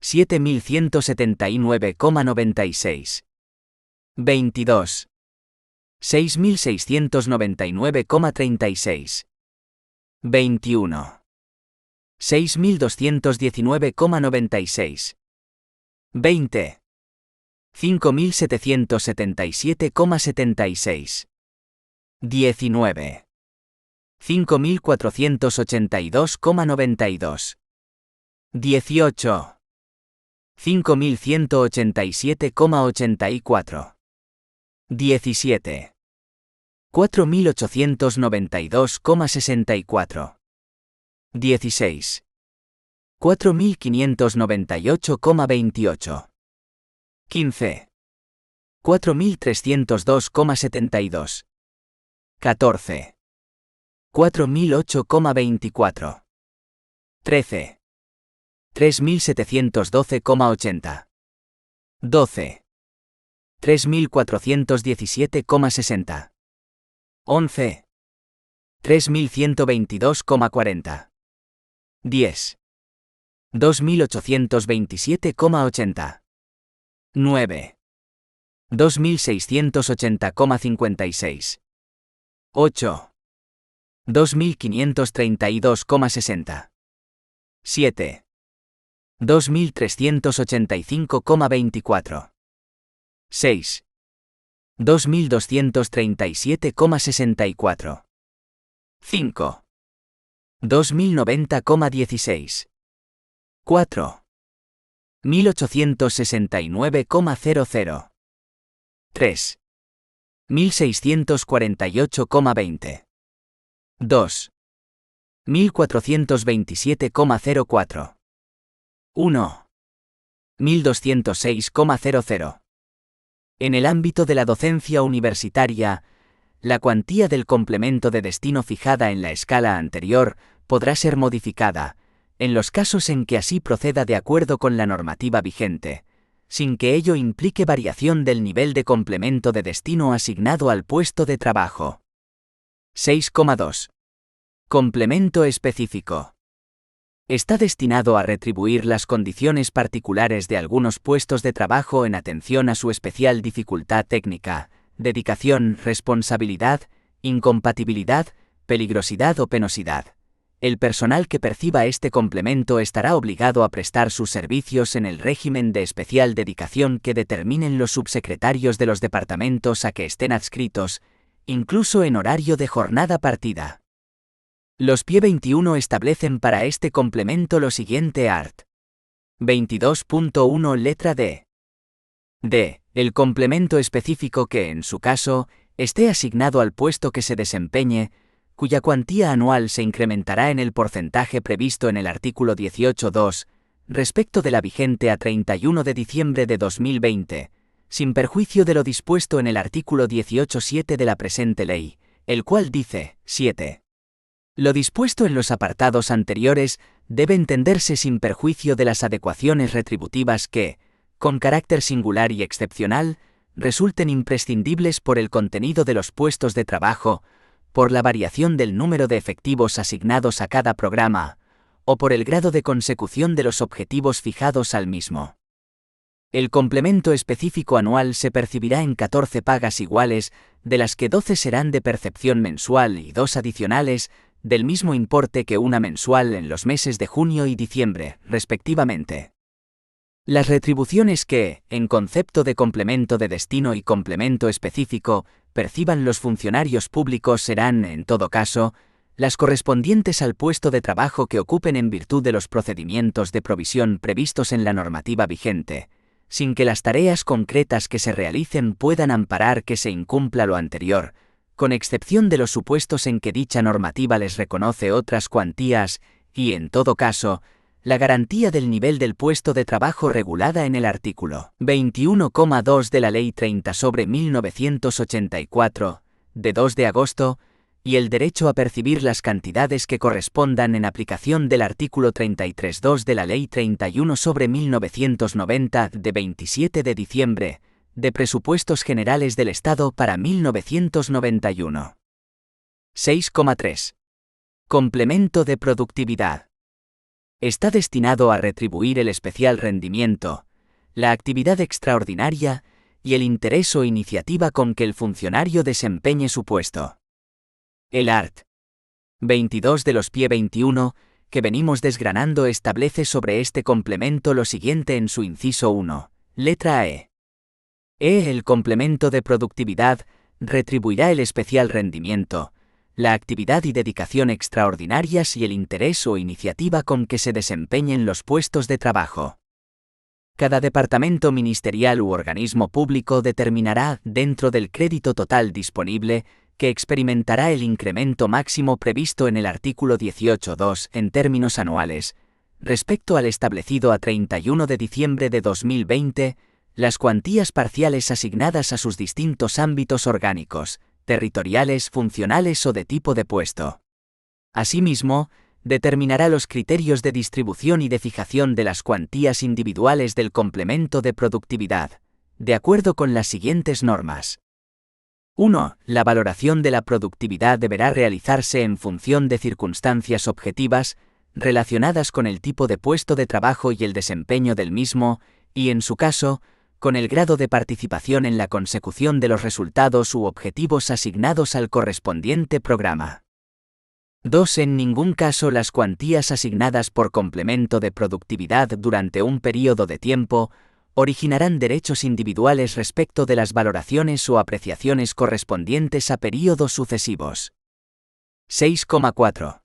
7.179,96. 22. 6.699,36. 21. 6.219,96. 20. 5.777,76. 19. 5.482,92. 18. 5.187,84. 17. 4.892,64. 16. 4.598,28. 15. 4.302,72. 14. 4.008,24. 13. 3.712,80. 12. 3.417,60. 11. 3.122,40. 10. 2.827,80. 9. 2.680,56. 8. 2.532,60. 7. 2.385,24. 6. 2.237,64. 5. 2.090,16. 4. 1.869,00. 3. 1.648,20. 2. 1.427,04. 1. 1.206,00. En el ámbito de la docencia universitaria, la cuantía del complemento de destino fijada en la escala anterior podrá ser modificada, en los casos en que así proceda de acuerdo con la normativa vigente, sin que ello implique variación del nivel de complemento de destino asignado al puesto de trabajo. 6,2. Complemento específico. Está destinado a retribuir las condiciones particulares de algunos puestos de trabajo en atención a su especial dificultad técnica, dedicación, responsabilidad, incompatibilidad, peligrosidad o penosidad. El personal que perciba este complemento estará obligado a prestar sus servicios en el régimen de especial dedicación que determinen los subsecretarios de los departamentos a que estén adscritos, incluso en horario de jornada partida. Los pie 21 establecen para este complemento lo siguiente art. 22.1 letra D. D. El complemento específico que, en su caso, esté asignado al puesto que se desempeñe, cuya cuantía anual se incrementará en el porcentaje previsto en el artículo 18.2, respecto de la vigente a 31 de diciembre de 2020, sin perjuicio de lo dispuesto en el artículo 18.7 de la presente ley, el cual dice, 7. Lo dispuesto en los apartados anteriores debe entenderse sin perjuicio de las adecuaciones retributivas que, con carácter singular y excepcional, resulten imprescindibles por el contenido de los puestos de trabajo, por la variación del número de efectivos asignados a cada programa, o por el grado de consecución de los objetivos fijados al mismo. El complemento específico anual se percibirá en 14 pagas iguales, de las que 12 serán de percepción mensual y 2 adicionales, del mismo importe que una mensual en los meses de junio y diciembre, respectivamente. Las retribuciones que, en concepto de complemento de destino y complemento específico, perciban los funcionarios públicos serán, en todo caso, las correspondientes al puesto de trabajo que ocupen en virtud de los procedimientos de provisión previstos en la normativa vigente, sin que las tareas concretas que se realicen puedan amparar que se incumpla lo anterior, con excepción de los supuestos en que dicha normativa les reconoce otras cuantías y, en todo caso, la garantía del nivel del puesto de trabajo regulada en el artículo 21,2 de la Ley 30/1984, de 2 de agosto, y el derecho a percibir las cantidades que correspondan en aplicación del artículo 33.2 de la Ley 31/1990, de 27 de diciembre, de Presupuestos Generales del Estado para 1991. 6,3. Complemento de productividad. Está destinado a retribuir el especial rendimiento, la actividad extraordinaria y el interés o iniciativa con que el funcionario desempeñe su puesto. El art. 22 de los pie 21, que venimos desgranando, establece sobre este complemento lo siguiente en su inciso 1, letra E. El complemento de productividad retribuirá el especial rendimiento, la actividad y dedicación extraordinarias y el interés o iniciativa con que se desempeñen los puestos de trabajo. Cada departamento ministerial u organismo público determinará, dentro del crédito total disponible, que experimentará el incremento máximo previsto en el artículo 18.2 en términos anuales, respecto al establecido a 31 de diciembre de 2020, las cuantías parciales asignadas a sus distintos ámbitos orgánicos, territoriales, funcionales o de tipo de puesto. Asimismo, determinará los criterios de distribución y de fijación de las cuantías individuales del complemento de productividad, de acuerdo con las siguientes normas. 1. La valoración de la productividad deberá realizarse en función de circunstancias objetivas, relacionadas con el tipo de puesto de trabajo y el desempeño del mismo, y en su caso, con el grado de participación en la consecución de los resultados u objetivos asignados al correspondiente programa. 2. En ningún caso las cuantías asignadas por complemento de productividad durante un período de tiempo originarán derechos individuales respecto de las valoraciones o apreciaciones correspondientes a períodos sucesivos. 6,4.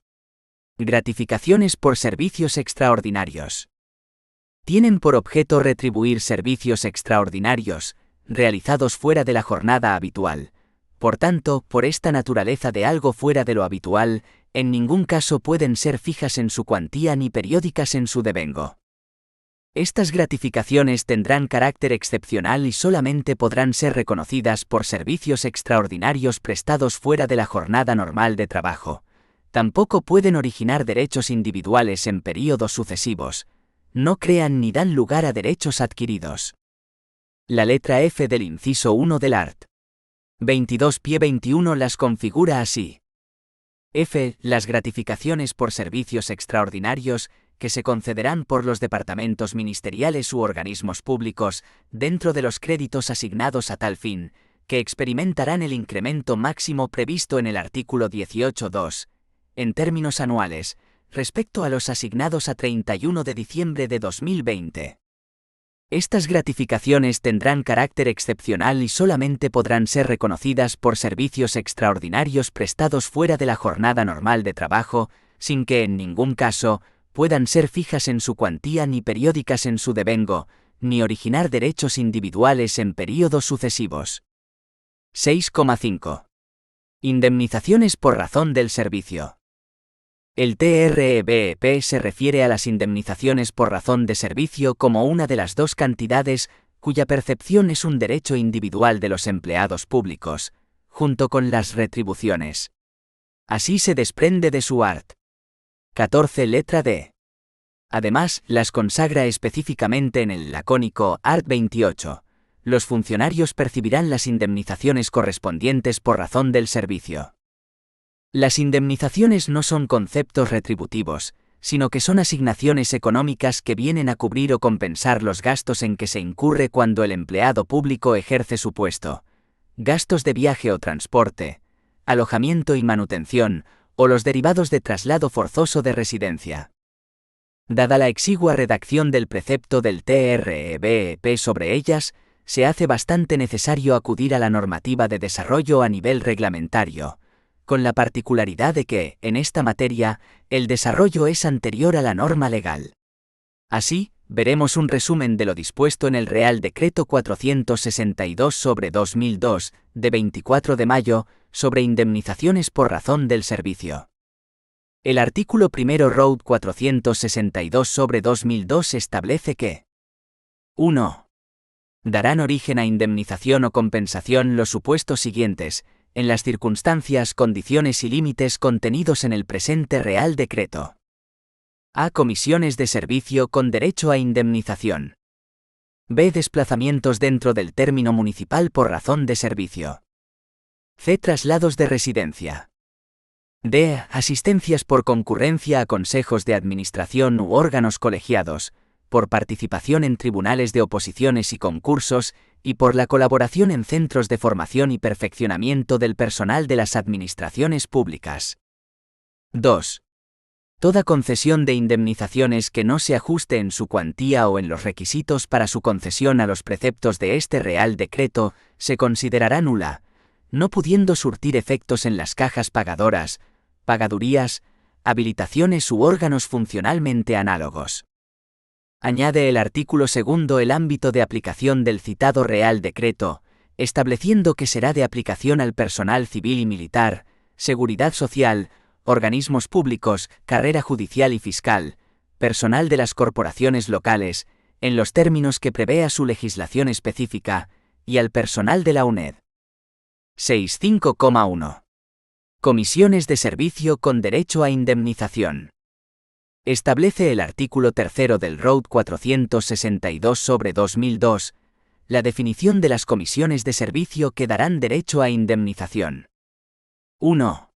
Gratificaciones por servicios extraordinarios. Tienen por objeto retribuir servicios extraordinarios, realizados fuera de la jornada habitual. Por tanto, por esta naturaleza de algo fuera de lo habitual, en ningún caso pueden ser fijas en su cuantía ni periódicas en su devengo. Estas gratificaciones tendrán carácter excepcional y solamente podrán ser reconocidas por servicios extraordinarios prestados fuera de la jornada normal de trabajo. Tampoco pueden originar derechos individuales en períodos sucesivos. No crean ni dan lugar a derechos adquiridos. La letra F del inciso 1 del art. 22 pie 21 las configura así. F. Las gratificaciones por servicios extraordinarios que se concederán por los departamentos ministeriales u organismos públicos dentro de los créditos asignados a tal fin, que experimentarán el incremento máximo previsto en el artículo 18.2, en términos anuales, respecto a los asignados a 31 de diciembre de 2020. Estas gratificaciones tendrán carácter excepcional y solamente podrán ser reconocidas por servicios extraordinarios prestados fuera de la jornada normal de trabajo, sin que en ningún caso puedan ser fijas en su cuantía ni periódicas en su devengo, ni originar derechos individuales en períodos sucesivos. 6,5. Indemnizaciones por razón del servicio. El TREBP se refiere a las indemnizaciones por razón de servicio como una de las dos cantidades cuya percepción es un derecho individual de los empleados públicos, junto con las retribuciones. Así se desprende de su art. 14 letra D. Además, las consagra específicamente en el lacónico art 28. Los funcionarios percibirán las indemnizaciones correspondientes por razón del servicio. Las indemnizaciones no son conceptos retributivos, sino que son asignaciones económicas que vienen a cubrir o compensar los gastos en que se incurre cuando el empleado público ejerce su puesto, gastos de viaje o transporte, alojamiento y manutención, o los derivados de traslado forzoso de residencia. Dada la exigua redacción del precepto del TREBP sobre ellas, se hace bastante necesario acudir a la normativa de desarrollo a nivel reglamentario, con la particularidad de que, en esta materia, el desarrollo es anterior a la norma legal. Así, veremos un resumen de lo dispuesto en el Real Decreto 462/2002, de 24 de mayo, sobre indemnizaciones por razón del servicio. El artículo primero Road 462/2002 establece que 1. Darán origen a indemnización o compensación los supuestos siguientes, en las circunstancias, condiciones y límites contenidos en el presente Real Decreto. A. Comisiones de servicio con derecho a indemnización. B. Desplazamientos dentro del término municipal por razón de servicio. C. Traslados de residencia. D. Asistencias por concurrencia a consejos de administración u órganos colegiados, por participación en tribunales de oposiciones y concursos, y por la colaboración en centros de formación y perfeccionamiento del personal de las administraciones públicas. 2. Toda concesión de indemnizaciones que no se ajuste en su cuantía o en los requisitos para su concesión a los preceptos de este Real Decreto se considerará nula, no pudiendo surtir efectos en las cajas pagadoras, pagadurías, habilitaciones u órganos funcionalmente análogos. Añade el artículo segundo el ámbito de aplicación del citado Real Decreto, estableciendo que será de aplicación al personal civil y militar, seguridad social, organismos públicos, carrera judicial y fiscal, personal de las corporaciones locales, en los términos que prevea su legislación específica, y al personal de la UNED. 6.5.1. Comisiones de servicio con derecho a indemnización. Establece el artículo tercero del Road 462/2002, la definición de las comisiones de servicio que darán derecho a indemnización. 1.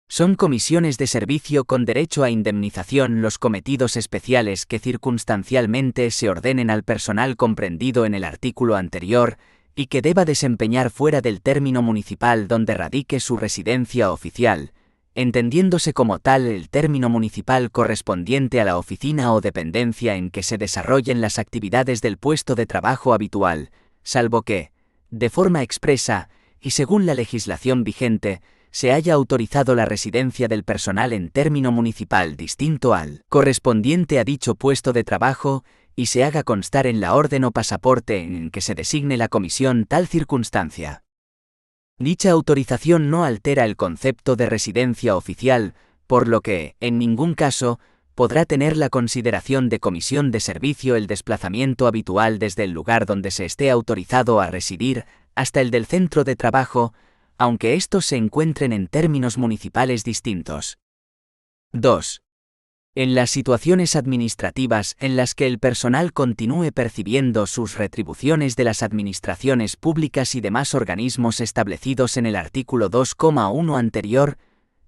Son comisiones de servicio con derecho a indemnización los cometidos especiales que circunstancialmente se ordenen al personal comprendido en el artículo anterior y que deba desempeñar fuera del término municipal donde radique su residencia oficial, entendiéndose como tal el término municipal correspondiente a la oficina o dependencia en que se desarrollen las actividades del puesto de trabajo habitual, salvo que, de forma expresa, y según la legislación vigente, se haya autorizado la residencia del personal en término municipal distinto al correspondiente a dicho puesto de trabajo, y se haga constar en la orden o pasaporte en que se designe la comisión tal circunstancia. Dicha autorización no altera el concepto de residencia oficial, por lo que, en ningún caso, podrá tener la consideración de comisión de servicio el desplazamiento habitual desde el lugar donde se esté autorizado a residir hasta el del centro de trabajo, aunque estos se encuentren en términos municipales distintos. 2. En las situaciones administrativas en las que el personal continúe percibiendo sus retribuciones de las administraciones públicas y demás organismos establecidos en el artículo 2,1 anterior,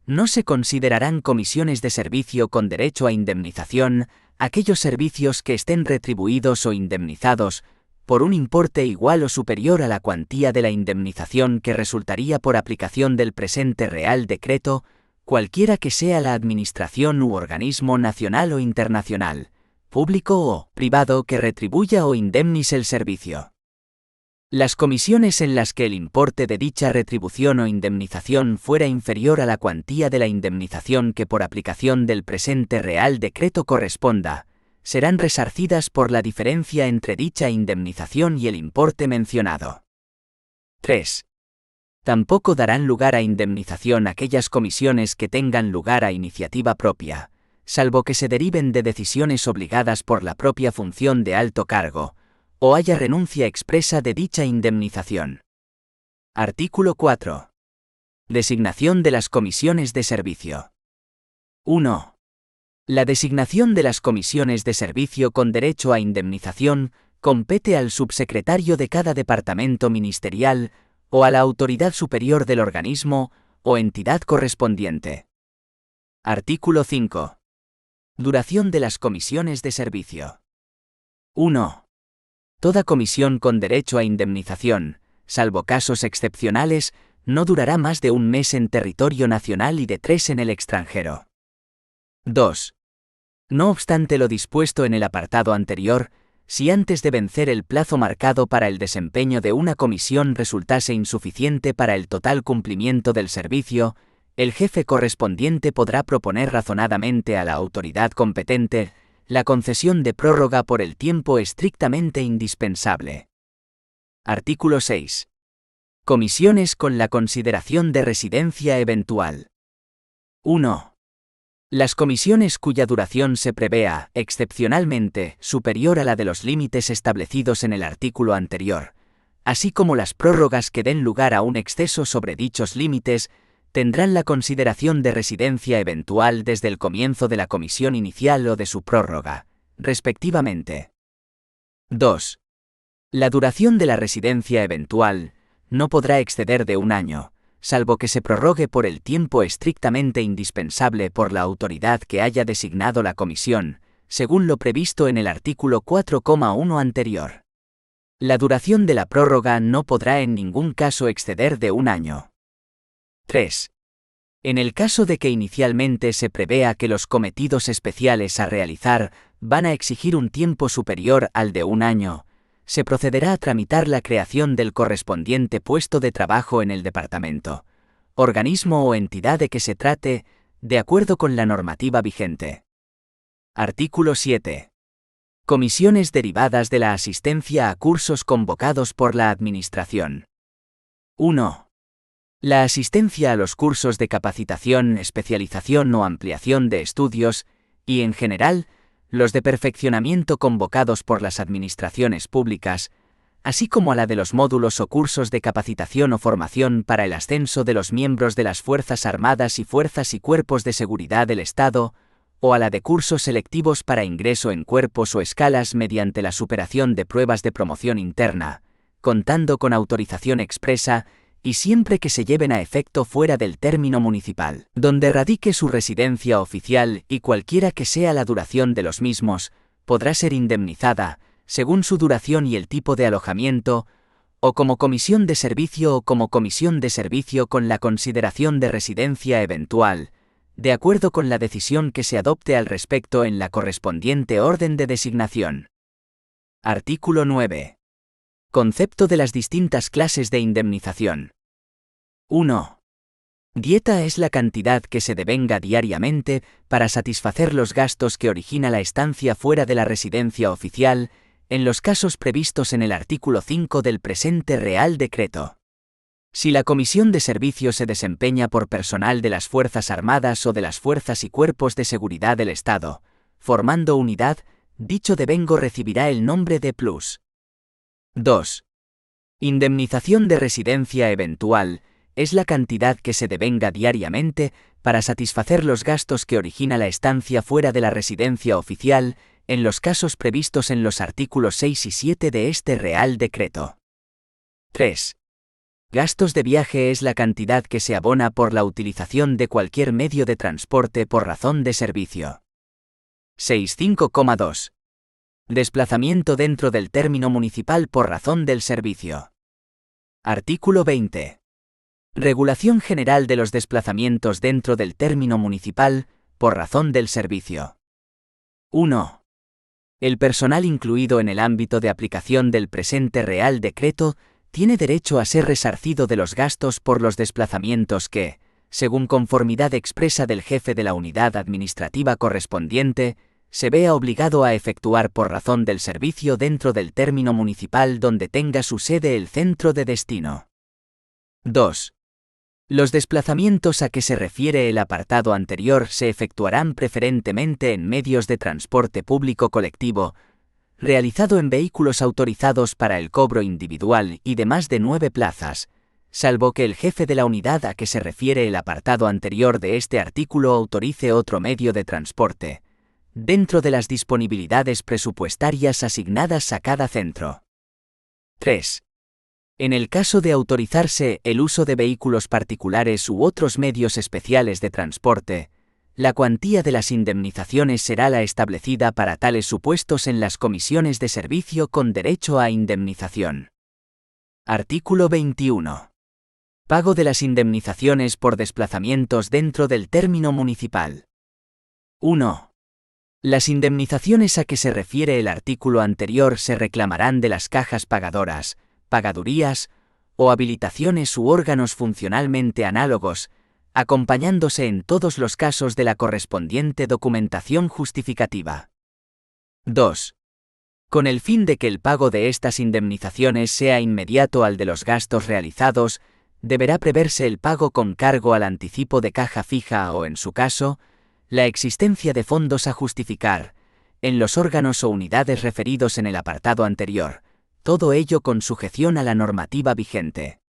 no se considerarán comisiones de servicio con derecho a indemnización aquellos servicios que estén retribuidos o indemnizados por un importe igual o superior a la cuantía de la indemnización que resultaría por aplicación del presente Real Decreto, cualquiera que sea la administración u organismo nacional o internacional, público o privado que retribuya o indemnice el servicio. Las comisiones en las que el importe de dicha retribución o indemnización fuera inferior a la cuantía de la indemnización que por aplicación del presente Real Decreto corresponda, serán resarcidas por la diferencia entre dicha indemnización y el importe mencionado. 3. Tampoco darán lugar a indemnización aquellas comisiones que tengan lugar a iniciativa propia, salvo que se deriven de decisiones obligadas por la propia función de alto cargo, o haya renuncia expresa de dicha indemnización. Artículo 4. Designación de las comisiones de servicio. 1. La designación de las comisiones de servicio con derecho a indemnización compete al subsecretario de cada departamento ministerial o a la autoridad superior del organismo o entidad correspondiente. Artículo 5. Duración de las comisiones de servicio. 1. Toda comisión con derecho a indemnización, salvo casos excepcionales, no durará más de un mes en territorio nacional y de 3 en el extranjero. 2. No obstante lo dispuesto en el apartado anterior, si antes de vencer el plazo marcado para el desempeño de una comisión resultase insuficiente para el total cumplimiento del servicio, el jefe correspondiente podrá proponer razonadamente a la autoridad competente la concesión de prórroga por el tiempo estrictamente indispensable. Artículo 6. Comisiones con la consideración de residencia eventual. 1. Las comisiones cuya duración se prevea, excepcionalmente, superior a la de los límites establecidos en el artículo anterior, así como las prórrogas que den lugar a un exceso sobre dichos límites, tendrán la consideración de residencia eventual desde el comienzo de la comisión inicial o de su prórroga, respectivamente. 2. La duración de la residencia eventual no podrá exceder de un año, salvo que se prorrogue por el tiempo estrictamente indispensable por la autoridad que haya designado la comisión, según lo previsto en el artículo 4,1 anterior. La duración de la prórroga no podrá en ningún caso exceder de un año. 3. En el caso de que inicialmente se prevea que los cometidos especiales a realizar van a exigir un tiempo superior al de un año, se procederá a tramitar la creación del correspondiente puesto de trabajo en el departamento, organismo o entidad de que se trate, de acuerdo con la normativa vigente. Artículo 7. Comisiones derivadas de la asistencia a cursos convocados por la Administración. 1. La asistencia a los cursos de capacitación, especialización o ampliación de estudios, y en general, los de perfeccionamiento convocados por las administraciones públicas, así como a la de los módulos o cursos de capacitación o formación para el ascenso de los miembros de las Fuerzas Armadas y Fuerzas y Cuerpos de Seguridad del Estado, o a la de cursos selectivos para ingreso en cuerpos o escalas mediante la superación de pruebas de promoción interna, contando con autorización expresa, y siempre que se lleven a efecto fuera del término municipal, donde radique su residencia oficial y cualquiera que sea la duración de los mismos, podrá ser indemnizada, según su duración y el tipo de alojamiento, o como comisión de servicio o como comisión de servicio con la consideración de residencia eventual, de acuerdo con la decisión que se adopte al respecto en la correspondiente orden de designación. Artículo 9. Concepto de las distintas clases de indemnización. 1. Dieta es la cantidad que se devenga diariamente para satisfacer los gastos que origina la estancia fuera de la residencia oficial, en los casos previstos en el artículo 5 del presente Real Decreto. Si la comisión de servicio se desempeña por personal de las Fuerzas Armadas o de las Fuerzas y Cuerpos de Seguridad del Estado, formando unidad, dicho devengo recibirá el nombre de plus. 2. Indemnización de residencia eventual es la cantidad que se devenga diariamente para satisfacer los gastos que origina la estancia fuera de la residencia oficial, en los casos previstos en los artículos 6 y 7 de este Real Decreto. 3. Gastos de viaje es la cantidad que se abona por la utilización de cualquier medio de transporte por razón de servicio. 6.5,2. Desplazamiento dentro del término municipal por razón del servicio. Artículo 20. Regulación general de los desplazamientos dentro del término municipal, por razón del servicio. 1. El personal incluido en el ámbito de aplicación del presente Real Decreto tiene derecho a ser resarcido de los gastos por los desplazamientos que, según conformidad expresa del jefe de la unidad administrativa correspondiente, se vea obligado a efectuar por razón del servicio dentro del término municipal donde tenga su sede el centro de destino. 2. Los desplazamientos a que se refiere el apartado anterior se efectuarán preferentemente en medios de transporte público colectivo, realizado en vehículos autorizados para el cobro individual y de más de 9 plazas, salvo que el jefe de la unidad a que se refiere el apartado anterior de este artículo autorice otro medio de transporte, dentro de las disponibilidades presupuestarias asignadas a cada centro. 3. En el caso de autorizarse el uso de vehículos particulares u otros medios especiales de transporte, la cuantía de las indemnizaciones será la establecida para tales supuestos en las comisiones de servicio con derecho a indemnización. Artículo 21. Pago de las indemnizaciones por desplazamientos dentro del término municipal. 1. Las indemnizaciones a que se refiere el artículo anterior se reclamarán de las cajas pagadoras, pagadurías o habilitaciones u órganos funcionalmente análogos, acompañándose en todos los casos de la correspondiente documentación justificativa. 2. Con el fin de que el pago de estas indemnizaciones sea inmediato al de los gastos realizados, deberá preverse el pago con cargo al anticipo de caja fija o, en su caso, la existencia de fondos a justificar, en los órganos o unidades referidos en el apartado anterior, todo ello con sujeción a la normativa vigente.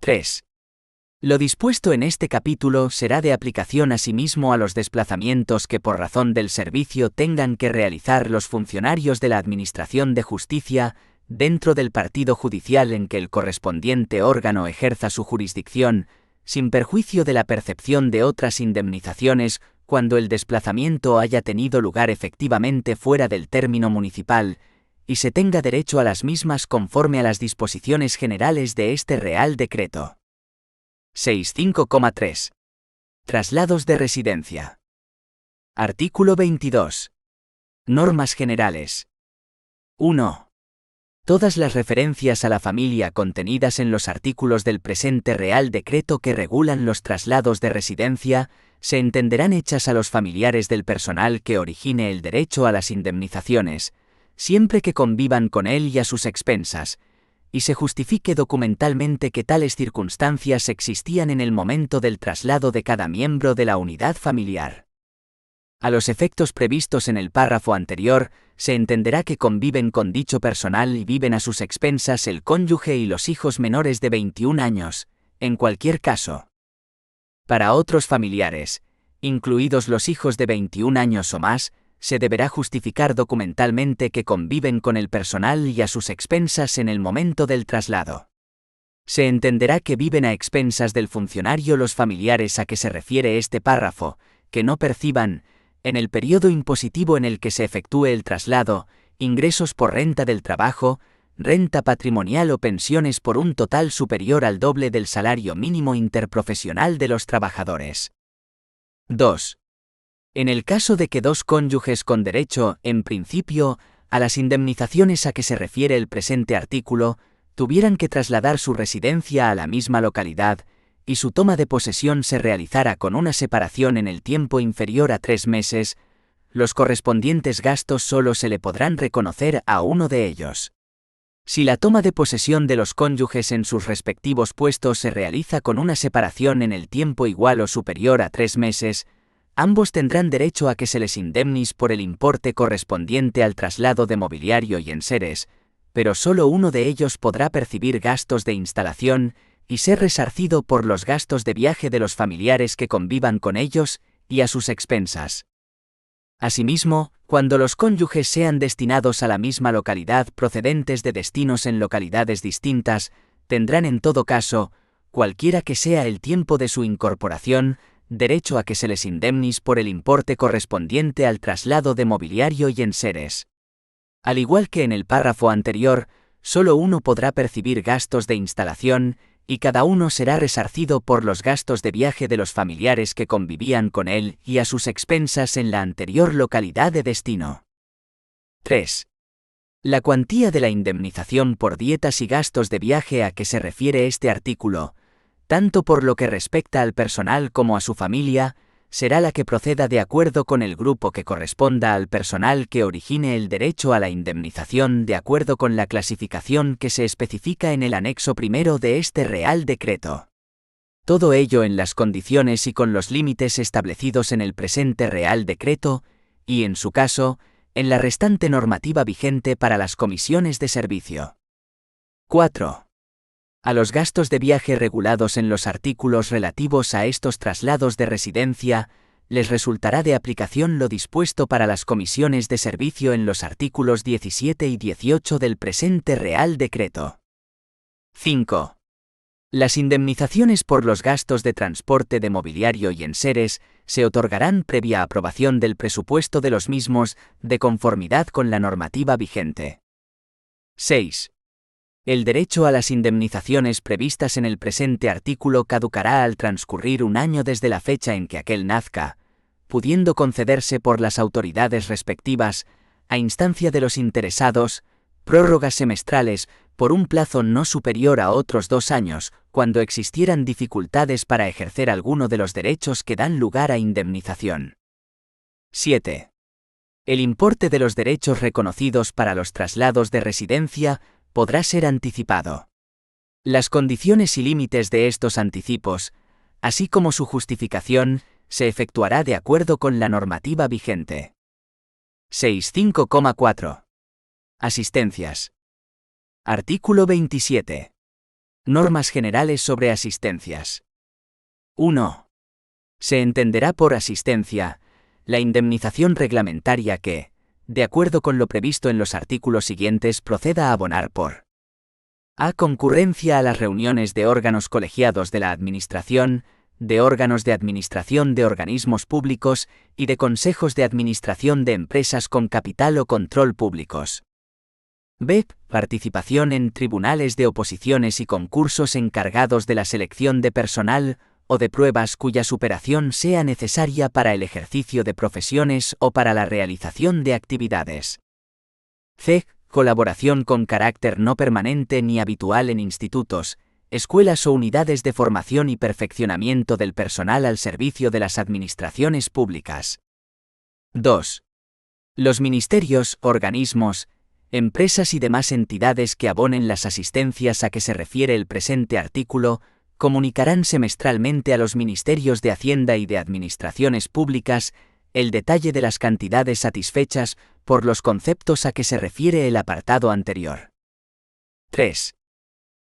3. Lo dispuesto en este capítulo será de aplicación asimismo a los desplazamientos que por razón del servicio tengan que realizar los funcionarios de la Administración de Justicia dentro del partido judicial en que el correspondiente órgano ejerza su jurisdicción, sin perjuicio de la percepción de otras indemnizaciones cuando el desplazamiento haya tenido lugar efectivamente fuera del término municipal, y se tenga derecho a las mismas conforme a las disposiciones generales de este Real Decreto. 6.5.3. Traslados de residencia. Artículo 22. Normas generales. 1. Todas las referencias a la familia contenidas en los artículos del presente Real Decreto que regulan los traslados de residencia se entenderán hechas a los familiares del personal que origine el derecho a las indemnizaciones, siempre que convivan con él y a sus expensas, y se justifique documentalmente que tales circunstancias existían en el momento del traslado de cada miembro de la unidad familiar. A los efectos previstos en el párrafo anterior, se entenderá que conviven con dicho personal y viven a sus expensas el cónyuge y los hijos menores de 21 años, en cualquier caso. Para otros familiares, incluidos los hijos de 21 años o más, se deberá justificar documentalmente que conviven con el personal y a sus expensas en el momento del traslado. Se entenderá que viven a expensas del funcionario los familiares a que se refiere este párrafo, que no perciban, en el periodo impositivo en el que se efectúe el traslado, ingresos por renta del trabajo, renta patrimonial o pensiones por un total superior al doble del salario mínimo interprofesional de los trabajadores. 2. En el caso de que dos cónyuges con derecho, en principio, a las indemnizaciones a que se refiere el presente artículo, tuvieran que trasladar su residencia a la misma localidad, y su toma de posesión se realizara con una separación en el tiempo inferior a 3 meses, los correspondientes gastos solo se le podrán reconocer a uno de ellos. Si la toma de posesión de los cónyuges en sus respectivos puestos se realiza con una separación en el tiempo igual o superior a 3 meses, ambos tendrán derecho a que se les indemnice por el importe correspondiente al traslado de mobiliario y enseres, pero solo uno de ellos podrá percibir gastos de instalación y ser resarcido por los gastos de viaje de los familiares que convivan con ellos y a sus expensas. Asimismo, cuando los cónyuges sean destinados a la misma localidad procedentes de destinos en localidades distintas, tendrán en todo caso, cualquiera que sea el tiempo de su incorporación, derecho a que se les indemnice por el importe correspondiente al traslado de mobiliario y enseres. Al igual que en el párrafo anterior, solo uno podrá percibir gastos de instalación, y cada uno será resarcido por los gastos de viaje de los familiares que convivían con él y a sus expensas en la anterior localidad de destino. 3. La cuantía de la indemnización por dietas y gastos de viaje a que se refiere este artículo, tanto por lo que respecta al personal como a su familia, será la que proceda de acuerdo con el grupo que corresponda al personal que origine el derecho a la indemnización de acuerdo con la clasificación que se especifica en el anexo primero de este Real Decreto. Todo ello en las condiciones y con los límites establecidos en el presente Real Decreto, y en su caso, en la restante normativa vigente para las comisiones de servicio. 4. A los gastos de viaje regulados en los artículos relativos a estos traslados de residencia, les resultará de aplicación lo dispuesto para las comisiones de servicio en los artículos 17 y 18 del presente Real Decreto. 5. Las indemnizaciones por los gastos de transporte de mobiliario y enseres se otorgarán previa aprobación del presupuesto de los mismos, de conformidad con la normativa vigente. 6. El derecho a las indemnizaciones previstas en el presente artículo caducará al transcurrir un año desde la fecha en que aquel nazca, pudiendo concederse por las autoridades respectivas, a instancia de los interesados, prórrogas semestrales por un plazo no superior a otros 2 años, cuando existieran dificultades para ejercer alguno de los derechos que dan lugar a indemnización. 7. El importe de los derechos reconocidos para los traslados de residencia podrá ser anticipado. Las condiciones y límites de estos anticipos, así como su justificación, se efectuará de acuerdo con la normativa vigente. 6.5,4. Asistencias. Artículo 27. Normas generales sobre asistencias. 1. Se entenderá por asistencia la indemnización reglamentaria que, de acuerdo con lo previsto en los artículos siguientes, proceda a abonar por a. Concurrencia a las reuniones de órganos colegiados de la Administración, de órganos de administración de organismos públicos y de consejos de administración de empresas con capital o control públicos. B. Participación en tribunales de oposiciones y concursos encargados de la selección de personal o de pruebas cuya superación sea necesaria para el ejercicio de profesiones o para la realización de actividades. C. Colaboración con carácter no permanente ni habitual en institutos, escuelas o unidades de formación y perfeccionamiento del personal al servicio de las administraciones públicas. 2. Los ministerios, organismos, empresas y demás entidades que abonen las asistencias a que se refiere el presente artículo, comunicarán semestralmente a los Ministerios de Hacienda y de Administraciones Públicas el detalle de las cantidades satisfechas por los conceptos a que se refiere el apartado anterior. 3.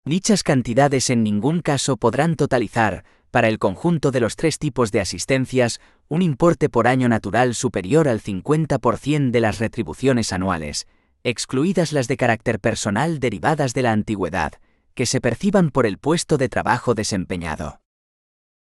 Dichas cantidades en ningún caso podrán totalizar, para el conjunto de los 3 tipos de asistencias, un importe por año natural superior al 50% de las retribuciones anuales, excluidas las de carácter personal derivadas de la antigüedad, que se perciban por el puesto de trabajo desempeñado.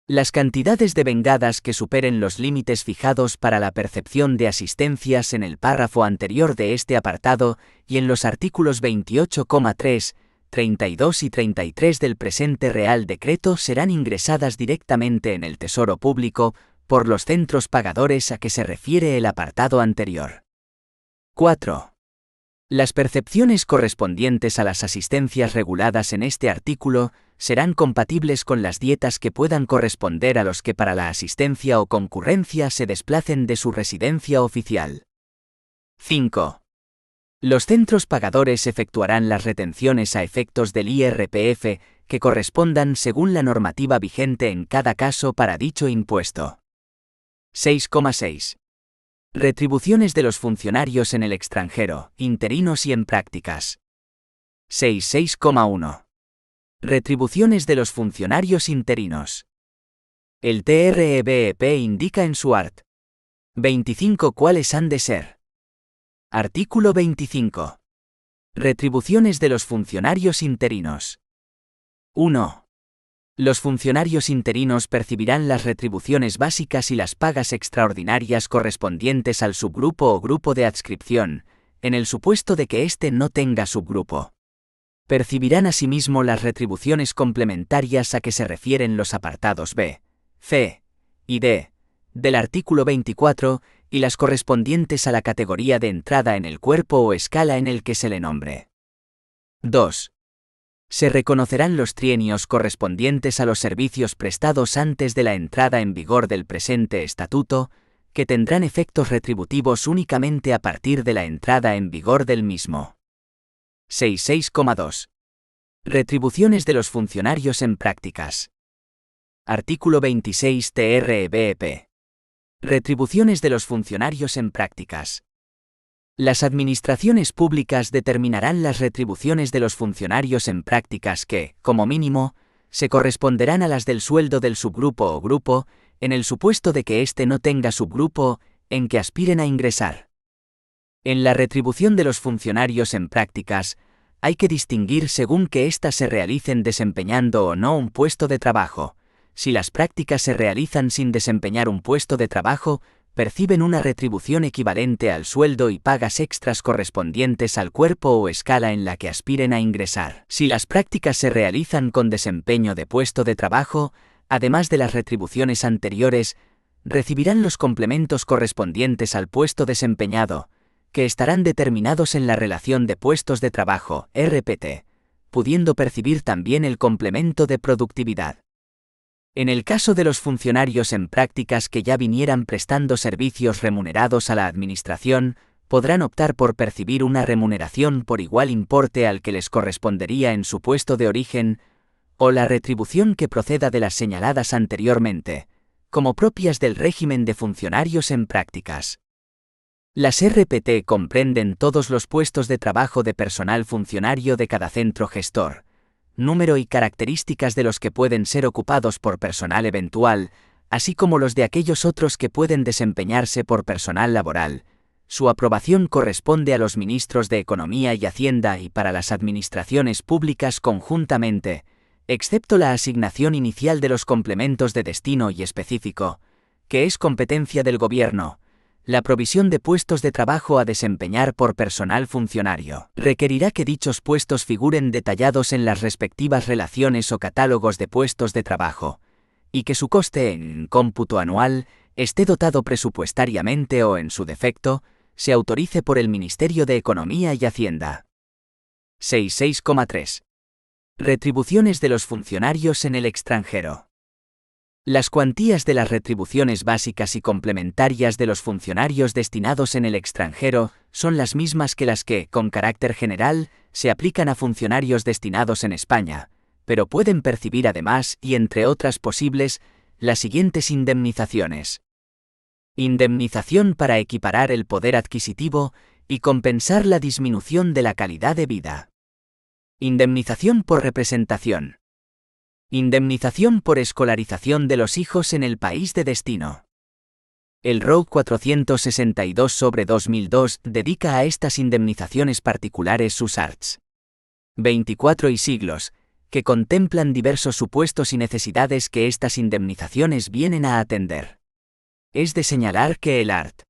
Las cantidades devengadas que superen los límites fijados para la percepción de asistencias en el párrafo anterior de este apartado y en los artículos 28,3, 32 y 33 del presente Real Decreto serán ingresadas directamente en el Tesoro Público por los centros pagadores a que se refiere el apartado anterior. 4. Las percepciones correspondientes a las asistencias reguladas en este artículo serán compatibles con las dietas que puedan corresponder a los que para la asistencia o concurrencia se desplacen de su residencia oficial. 5. Los centros pagadores efectuarán las retenciones a efectos del IRPF que correspondan según la normativa vigente en cada caso para dicho impuesto. 6,6. Retribuciones de los funcionarios en el extranjero, interinos y en prácticas. 6.6,1. Retribuciones de los funcionarios interinos. El TREBEP indica en su art. 25 cuáles han de ser. Artículo 25. Retribuciones de los funcionarios interinos. 1. Los funcionarios interinos percibirán las retribuciones básicas y las pagas extraordinarias correspondientes al subgrupo o grupo de adscripción, en el supuesto de que éste no tenga subgrupo. Percibirán asimismo las retribuciones complementarias a que se refieren los apartados B, C y D del artículo 24 y las correspondientes a la categoría de entrada en el cuerpo o escala en el que se le nombre. 2. Se reconocerán los trienios correspondientes a los servicios prestados antes de la entrada en vigor del presente estatuto, que tendrán efectos retributivos únicamente a partir de la entrada en vigor del mismo. 6.6,2. Retribuciones de los funcionarios en prácticas. Artículo 26 TREBEP. Retribuciones de los funcionarios en prácticas. Las administraciones públicas determinarán las retribuciones de los funcionarios en prácticas que, como mínimo, se corresponderán a las del sueldo del subgrupo o grupo, en el supuesto de que éste no tenga subgrupo, en que aspiren a ingresar. En la retribución de los funcionarios en prácticas, hay que distinguir según que éstas se realicen desempeñando o no un puesto de trabajo. Si las prácticas se realizan sin desempeñar un puesto de trabajo, perciben una retribución equivalente al sueldo y pagas extras correspondientes al cuerpo o escala en la que aspiren a ingresar. Si las prácticas se realizan con desempeño de puesto de trabajo, además de las retribuciones anteriores, recibirán los complementos correspondientes al puesto desempeñado, que estarán determinados en la relación de puestos de trabajo, RPT, pudiendo percibir también el complemento de productividad. En el caso de los funcionarios en prácticas que ya vinieran prestando servicios remunerados a la Administración, podrán optar por percibir una remuneración por igual importe al que les correspondería en su puesto de origen, o la retribución que proceda de las señaladas anteriormente, como propias del régimen de funcionarios en prácticas. Las RPT comprenden todos los puestos de trabajo de personal funcionario de cada centro gestor, número y características de los que pueden ser ocupados por personal eventual, así como los de aquellos otros que pueden desempeñarse por personal laboral. Su aprobación corresponde a los ministros de Economía y Hacienda y para las administraciones públicas conjuntamente, excepto la asignación inicial de los complementos de destino y específico, que es competencia del Gobierno. La provisión de puestos de trabajo a desempeñar por personal funcionario requerirá que dichos puestos figuren detallados en las respectivas relaciones o catálogos de puestos de trabajo, y que su coste en cómputo anual esté dotado presupuestariamente o, en su defecto, se autorice por el Ministerio de Economía y Hacienda. 6.6,3. Retribuciones de los funcionarios en el extranjero. Las cuantías de las retribuciones básicas y complementarias de los funcionarios destinados en el extranjero son las mismas que las que, con carácter general, se aplican a funcionarios destinados en España, pero pueden percibir además, y entre otras posibles, las siguientes indemnizaciones. Indemnización para equiparar el poder adquisitivo y compensar la disminución de la calidad de vida. Indemnización por representación. Indemnización por escolarización de los hijos en el país de destino. El ROC 462/2002 dedica a estas indemnizaciones particulares sus arts. 24 y siglos, que contemplan diversos supuestos y necesidades que estas indemnizaciones vienen a atender. Es de señalar que el art.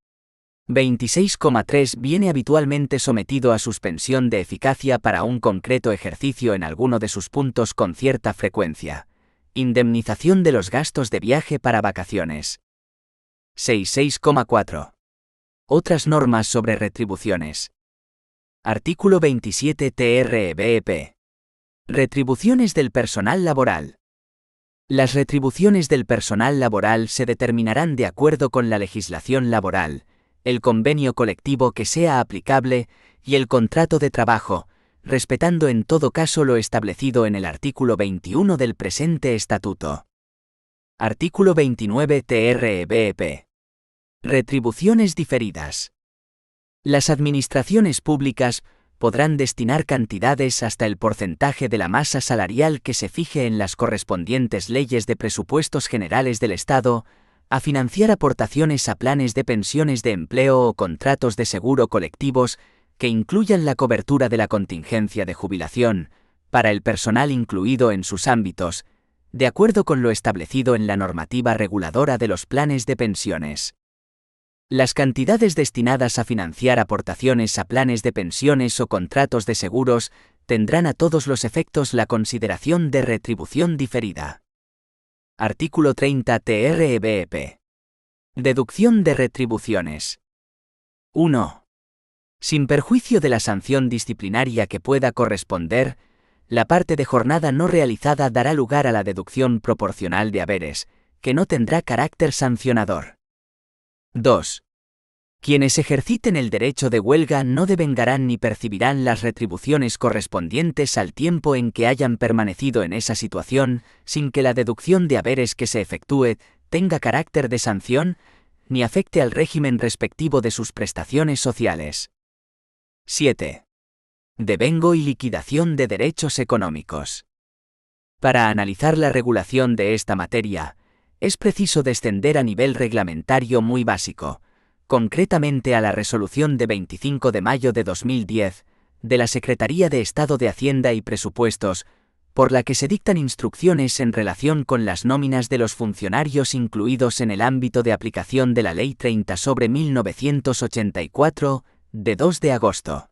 26,3 viene habitualmente sometido a suspensión de eficacia para un concreto ejercicio en alguno de sus puntos con cierta frecuencia. Indemnización de los gastos de viaje para vacaciones. 6.6,4. Otras normas sobre retribuciones. Artículo 27 TREBEP. Retribuciones del personal laboral. Las retribuciones del personal laboral se determinarán de acuerdo con la legislación laboral, el convenio colectivo que sea aplicable y el contrato de trabajo, respetando en todo caso lo establecido en el artículo 21 del presente estatuto. Artículo 29 TREBEP. Retribuciones diferidas. Las administraciones públicas podrán destinar cantidades hasta el porcentaje de la masa salarial que se fije en las correspondientes leyes de presupuestos generales del Estado, a financiar aportaciones a planes de pensiones de empleo o contratos de seguro colectivos que incluyan la cobertura de la contingencia de jubilación, para el personal incluido en sus ámbitos, de acuerdo con lo establecido en la normativa reguladora de los planes de pensiones. Las cantidades destinadas a financiar aportaciones a planes de pensiones o contratos de seguros tendrán a todos los efectos la consideración de retribución diferida. Artículo 30 TREBEP. Deducción de retribuciones. 1. Sin perjuicio de la sanción disciplinaria que pueda corresponder, la parte de jornada no realizada dará lugar a la deducción proporcional de haberes, que no tendrá carácter sancionador. 2. Quienes ejerciten el derecho de huelga no devengarán ni percibirán las retribuciones correspondientes al tiempo en que hayan permanecido en esa situación, sin que la deducción de haberes que se efectúe tenga carácter de sanción, ni afecte al régimen respectivo de sus prestaciones sociales. 7. Devengo y liquidación de derechos económicos. Para analizar la regulación de esta materia, es preciso descender a nivel reglamentario muy básico, concretamente a la resolución de 25 de mayo de 2010, de la Secretaría de Estado de Hacienda y Presupuestos, por la que se dictan instrucciones en relación con las nóminas de los funcionarios incluidos en el ámbito de aplicación de la Ley 30/1984, de 2 de agosto.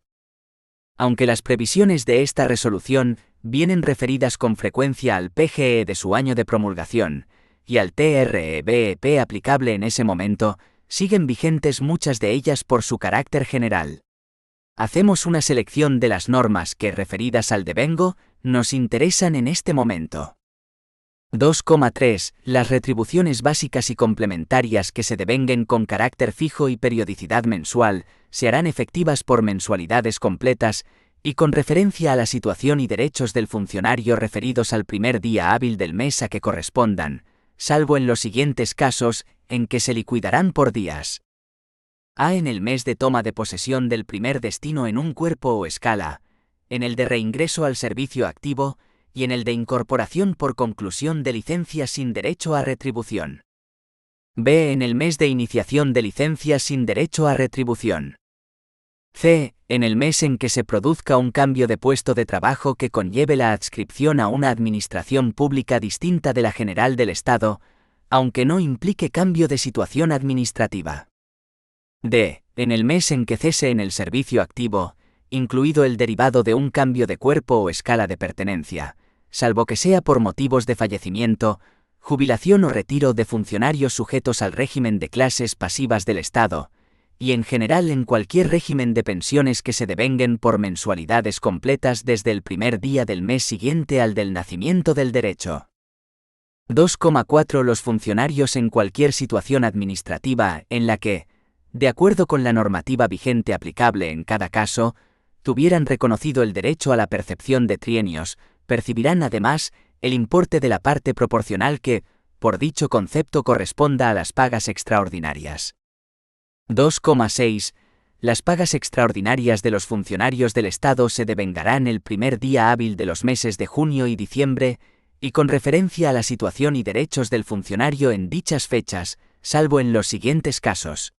Aunque las previsiones de esta resolución vienen referidas con frecuencia al PGE de su año de promulgación, y al TREBEP aplicable en ese momento, siguen vigentes muchas de ellas por su carácter general. Hacemos una selección de las normas que, referidas al devengo, nos interesan en este momento. 2,3. Las retribuciones básicas y complementarias que se devenguen con carácter fijo y periodicidad mensual, se harán efectivas por mensualidades completas, y con referencia a la situación y derechos del funcionario referidos al primer día hábil del mes a que correspondan, salvo en los siguientes casos, en que se liquidarán por días. A. En el mes de toma de posesión del primer destino en un cuerpo o escala, en el de reingreso al servicio activo, y en el de incorporación por conclusión de licencia sin derecho a retribución. B. En el mes de iniciación de licencia sin derecho a retribución. C. En el mes en que se produzca un cambio de puesto de trabajo que conlleve la adscripción a una administración pública distinta de la general del Estado, aunque no implique cambio de situación administrativa. D. En el mes en que cese en el servicio activo, incluido el derivado de un cambio de cuerpo o escala de pertenencia, salvo que sea por motivos de fallecimiento, jubilación o retiro de funcionarios sujetos al régimen de clases pasivas del Estado, y en general en cualquier régimen de pensiones que se devenguen por mensualidades completas desde el primer día del mes siguiente al del nacimiento del derecho. 2,4. Los funcionarios en cualquier situación administrativa en la que, de acuerdo con la normativa vigente aplicable en cada caso, tuvieran reconocido el derecho a la percepción de trienios, percibirán además el importe de la parte proporcional que, por dicho concepto, corresponda a las pagas extraordinarias. 2,6. Las pagas extraordinarias de los funcionarios del Estado se devengarán el primer día hábil de los meses de junio y diciembre, y con referencia a la situación y derechos del funcionario en dichas fechas, salvo en los siguientes casos.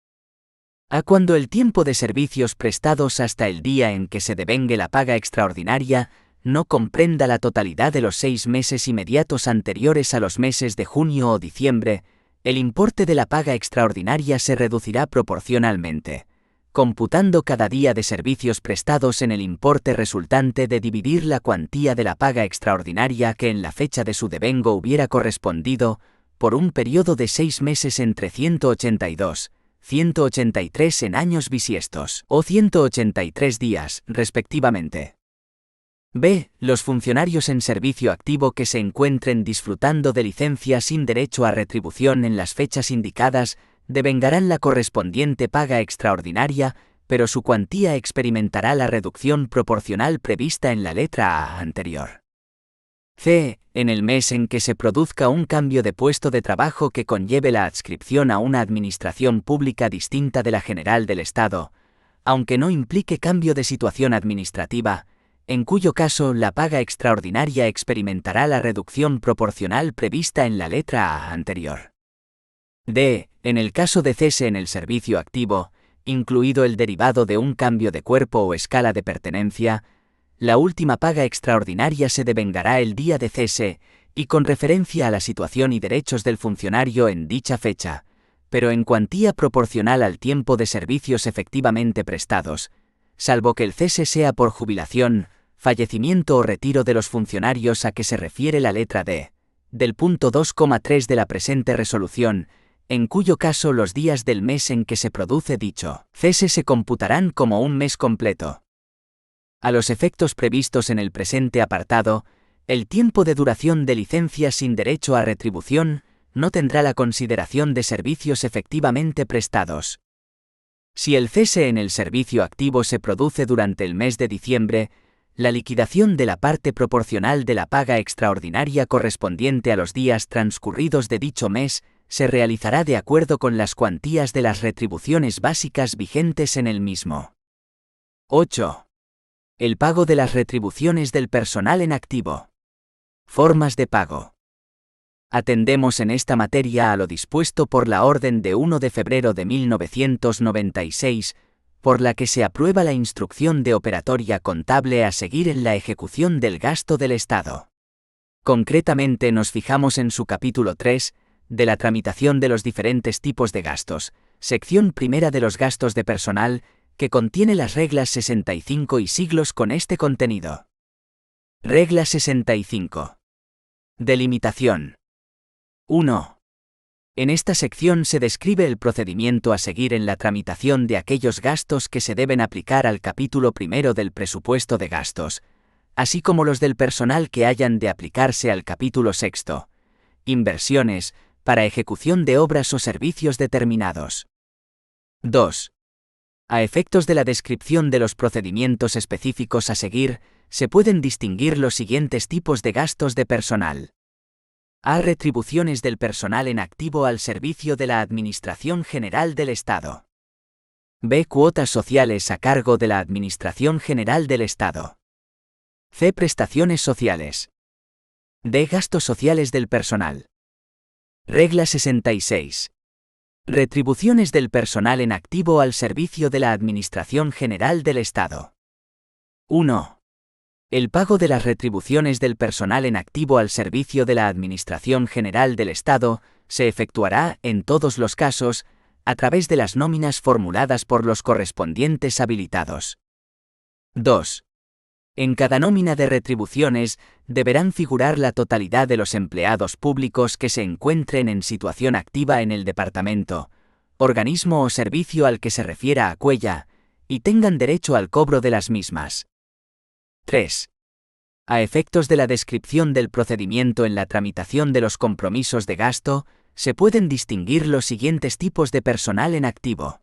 A. Cuando el tiempo de servicios prestados hasta el día en que se devengue la paga extraordinaria no comprenda la totalidad de los 6 meses inmediatos anteriores a los meses de junio o diciembre, el importe de la paga extraordinaria se reducirá proporcionalmente, computando cada día de servicios prestados en el importe resultante de dividir la cuantía de la paga extraordinaria que en la fecha de su devengo hubiera correspondido, por un periodo de 6 meses entre 182, 183 en años bisiestos, o 183 días, respectivamente. B. Los funcionarios en servicio activo que se encuentren disfrutando de licencia sin derecho a retribución en las fechas indicadas, devengarán la correspondiente paga extraordinaria, pero su cuantía experimentará la reducción proporcional prevista en la letra A anterior. C. En el mes en que se produzca un cambio de puesto de trabajo que conlleve la adscripción a una administración pública distinta de la general del Estado, aunque no implique cambio de situación administrativa, en cuyo caso la paga extraordinaria experimentará la reducción proporcional prevista en la letra A anterior. D. En el caso de cese en el servicio activo, incluido el derivado de un cambio de cuerpo o escala de pertenencia, la última paga extraordinaria se devengará el día de cese, y con referencia a la situación y derechos del funcionario en dicha fecha, pero en cuantía proporcional al tiempo de servicios efectivamente prestados, salvo que el cese sea por jubilación, fallecimiento o retiro de los funcionarios a que se refiere la letra D, del punto 2,3 de la presente resolución, en cuyo caso los días del mes en que se produce dicho cese se computarán como un mes completo. A los efectos previstos en el presente apartado, el tiempo de duración de licencia sin derecho a retribución no tendrá la consideración de servicios efectivamente prestados. Si el cese en el servicio activo se produce durante el mes de diciembre, la liquidación de la parte proporcional de la paga extraordinaria correspondiente a los días transcurridos de dicho mes se realizará de acuerdo con las cuantías de las retribuciones básicas vigentes en el mismo. 8. El pago de las retribuciones del personal en activo. Formas de pago. Atendemos en esta materia a lo dispuesto por la Orden de 1 de febrero de 1996, por la que se aprueba la instrucción de operatoria contable a seguir en la ejecución del gasto del Estado. Concretamente nos fijamos en su capítulo 3, de la tramitación de los diferentes tipos de gastos, sección primera de los gastos de personal, que contiene las reglas 65 y siglos con este contenido. Regla 65. Delimitación. 1. En esta sección se describe el procedimiento a seguir en la tramitación de aquellos gastos que se deben aplicar al capítulo primero del presupuesto de gastos, así como los del personal que hayan de aplicarse al capítulo sexto, inversiones, para ejecución de obras o servicios determinados. 2. A efectos de la descripción de los procedimientos específicos a seguir, se pueden distinguir los siguientes tipos de gastos de personal. A. Retribuciones del personal en activo al servicio de la Administración General del Estado. B. Cuotas sociales a cargo de la Administración General del Estado. C. Prestaciones sociales. D. Gastos sociales del personal. Regla 66. Retribuciones del personal en activo al servicio de la Administración General del Estado. 1. El pago de las retribuciones del personal en activo al servicio de la Administración General del Estado se efectuará, en todos los casos, a través de las nóminas formuladas por los correspondientes habilitados. 2. En cada nómina de retribuciones deberán figurar la totalidad de los empleados públicos que se encuentren en situación activa en el departamento, organismo o servicio al que se refiera a cuella, y tengan derecho al cobro de las mismas. 3. A efectos de la descripción del procedimiento en la tramitación de los compromisos de gasto, se pueden distinguir los siguientes tipos de personal en activo.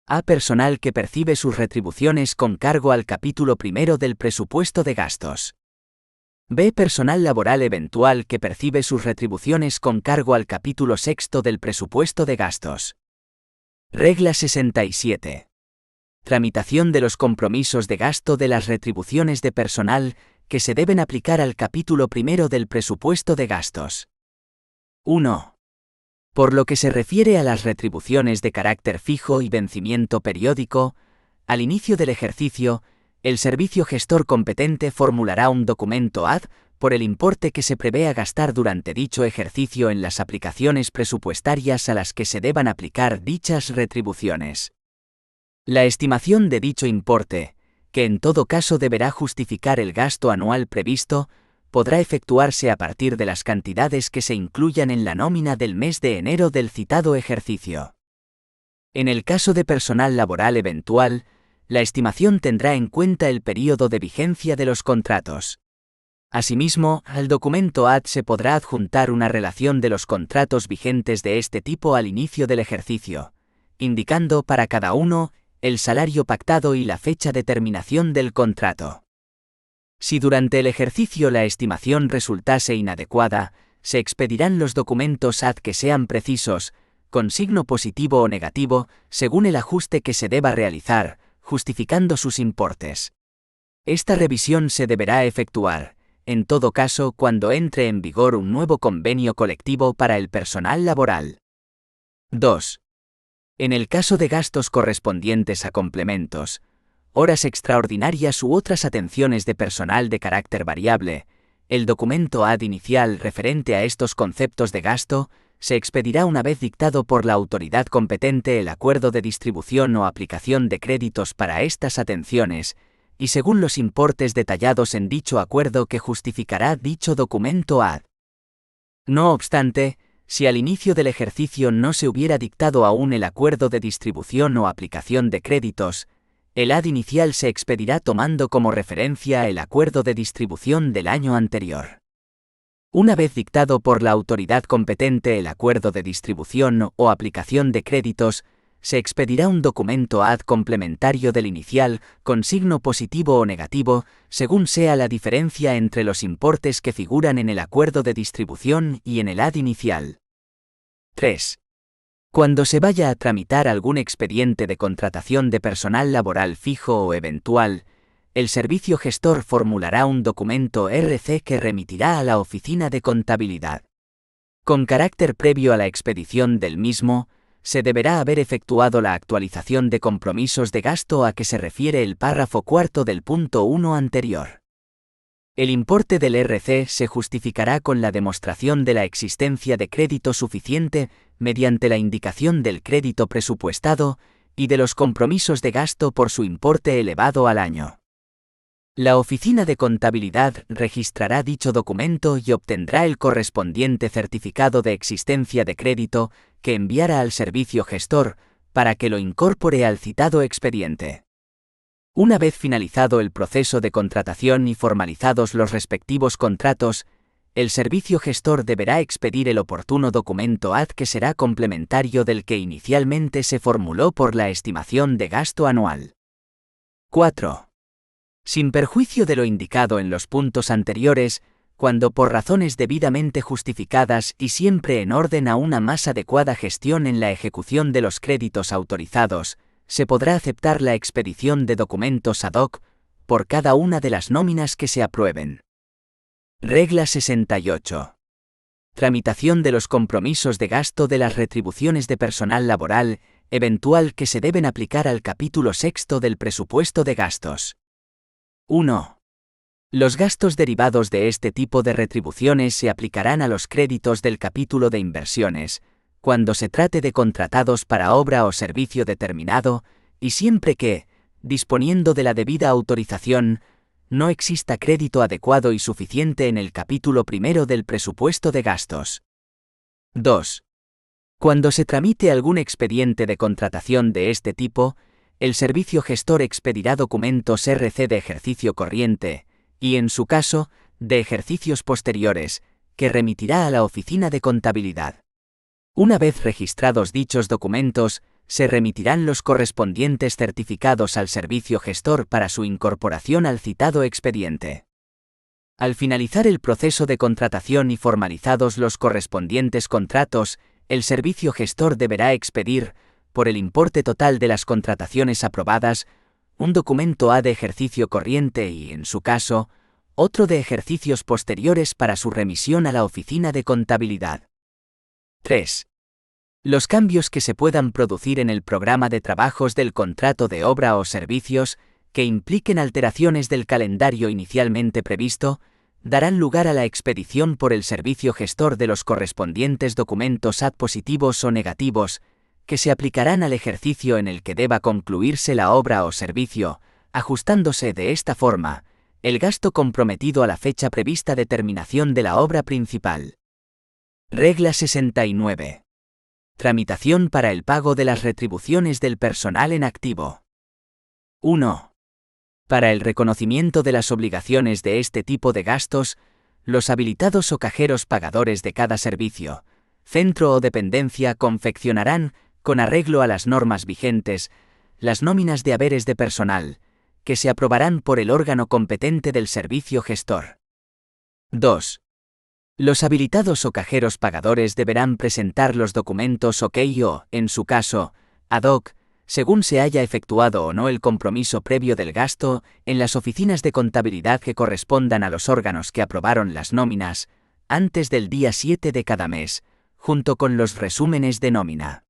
A. Personal que percibe sus retribuciones con cargo al capítulo primero del presupuesto de gastos. B. Personal laboral eventual que percibe sus retribuciones con cargo al capítulo sexto del presupuesto de gastos. Regla 67. Tramitación de los compromisos de gasto de las retribuciones de personal que se deben aplicar al capítulo primero del presupuesto de gastos. 1. Por lo que se refiere a las retribuciones de carácter fijo y vencimiento periódico, al inicio del ejercicio, el servicio gestor competente formulará un documento ad por el importe que se prevea gastar durante dicho ejercicio en las aplicaciones presupuestarias a las que se deban aplicar dichas retribuciones. La estimación de dicho importe, que en todo caso deberá justificar el gasto anual previsto, podrá efectuarse a partir de las cantidades que se incluyan en la nómina del mes de enero del citado ejercicio. En el caso de personal laboral eventual, la estimación tendrá en cuenta el período de vigencia de los contratos. Asimismo, al documento ad se podrá adjuntar una relación de los contratos vigentes de este tipo al inicio del ejercicio, indicando para cada uno el salario pactado y la fecha de terminación del contrato. Si durante el ejercicio la estimación resultase inadecuada, se expedirán los documentos ad que sean precisos, con signo positivo o negativo, según el ajuste que se deba realizar, justificando sus importes. Esta revisión se deberá efectuar, en todo caso, cuando entre en vigor un nuevo convenio colectivo para el personal laboral. 2. En el caso de gastos correspondientes a complementos, horas extraordinarias u otras atenciones de personal de carácter variable, el documento ad inicial referente a estos conceptos de gasto se expedirá una vez dictado por la autoridad competente el acuerdo de distribución o aplicación de créditos para estas atenciones, y según los importes detallados en dicho acuerdo que justificará dicho documento ad. No obstante, si al inicio del ejercicio no se hubiera dictado aún el acuerdo de distribución o aplicación de créditos, el ad inicial se expedirá tomando como referencia el acuerdo de distribución del año anterior. Una vez dictado por la autoridad competente el acuerdo de distribución o aplicación de créditos, se expedirá un documento ad complementario del inicial con signo positivo o negativo, según sea la diferencia entre los importes que figuran en el acuerdo de distribución y en el ad inicial. 3. Cuando se vaya a tramitar algún expediente de contratación de personal laboral fijo o eventual, el servicio gestor formulará un documento RC que remitirá a la Oficina de Contabilidad. Con carácter previo a la expedición del mismo, se deberá haber efectuado la actualización de compromisos de gasto a que se refiere el párrafo cuarto del punto 1 anterior. El importe del RC se justificará con la demostración de la existencia de crédito suficiente mediante la indicación del crédito presupuestado y de los compromisos de gasto por su importe elevado al año. La Oficina de Contabilidad registrará dicho documento y obtendrá el correspondiente certificado de existencia de crédito que enviará al servicio gestor para que lo incorpore al citado expediente. Una vez finalizado el proceso de contratación y formalizados los respectivos contratos, el servicio gestor deberá expedir el oportuno documento ad que será complementario del que inicialmente se formuló por la estimación de gasto anual. 4. Sin perjuicio de lo indicado en los puntos anteriores, cuando por razones debidamente justificadas y siempre en orden a una más adecuada gestión en la ejecución de los créditos autorizados, se podrá aceptar la expedición de documentos ad hoc por cada una de las nóminas que se aprueben. Regla 68. Tramitación de los compromisos de gasto de las retribuciones de personal laboral, eventual que se deben aplicar al capítulo 6 del presupuesto de gastos. 1. Los gastos derivados de este tipo de retribuciones se aplicarán a los créditos del capítulo de inversiones, cuando se trate de contratados para obra o servicio determinado, y siempre que, disponiendo de la debida autorización, no exista crédito adecuado y suficiente en el capítulo primero del presupuesto de gastos. 2. Cuando se tramite algún expediente de contratación de este tipo, el servicio gestor expedirá documentos RC de ejercicio corriente, y en su caso, de ejercicios posteriores, que remitirá a la Oficina de Contabilidad. Una vez registrados dichos documentos, se remitirán los correspondientes certificados al servicio gestor para su incorporación al citado expediente. Al finalizar el proceso de contratación y formalizados los correspondientes contratos, el servicio gestor deberá expedir, por el importe total de las contrataciones aprobadas, un documento A de ejercicio corriente y, en su caso, otro de ejercicios posteriores para su remisión a la Oficina de Contabilidad. 3. Los cambios que se puedan producir en el programa de trabajos del contrato de obra o servicios, que impliquen alteraciones del calendario inicialmente previsto, darán lugar a la expedición por el servicio gestor de los correspondientes documentos ad positivos o negativos, que se aplicarán al ejercicio en el que deba concluirse la obra o servicio, ajustándose de esta forma el gasto comprometido a la fecha prevista de terminación de la obra principal. Regla 69. Tramitación para el pago de las retribuciones del personal en activo. 1. Para el reconocimiento de las obligaciones de este tipo de gastos, los habilitados o cajeros pagadores de cada servicio, centro o dependencia confeccionarán, con arreglo a las normas vigentes, las nóminas de haberes de personal, que se aprobarán por el órgano competente del servicio gestor. 2. Los habilitados o cajeros pagadores deberán presentar los documentos OK o, en su caso, ad hoc, según se haya efectuado o no el compromiso previo del gasto, en las oficinas de contabilidad que correspondan a los órganos que aprobaron las nóminas, antes del día 7 de cada mes, junto con los resúmenes de nómina.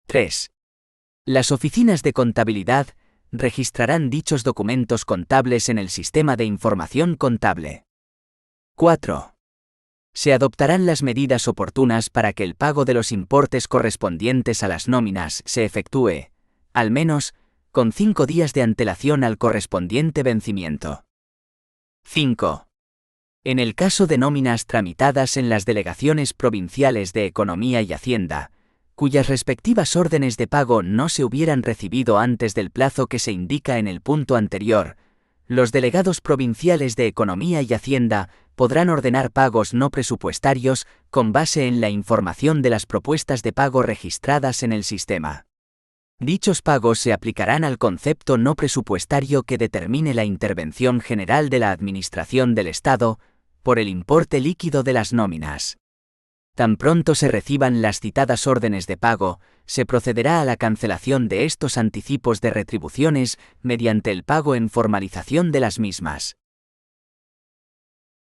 3. Las oficinas de contabilidad registrarán dichos documentos contables en el sistema de información contable. 4. Se adoptarán las medidas oportunas para que el pago de los importes correspondientes a las nóminas se efectúe, al menos, con 5 días de antelación al correspondiente vencimiento. 5. En el caso de nóminas tramitadas en las delegaciones provinciales de Economía y Hacienda, cuyas respectivas órdenes de pago no se hubieran recibido antes del plazo que se indica en el punto anterior, los delegados provinciales de Economía y Hacienda podrán ordenar pagos no presupuestarios con base en la información de las propuestas de pago registradas en el sistema. Dichos pagos se aplicarán al concepto no presupuestario que determine la intervención general de la Administración del Estado, por el importe líquido de las nóminas. Tan pronto se reciban las citadas órdenes de pago, se procederá a la cancelación de estos anticipos de retribuciones mediante el pago en formalización de las mismas.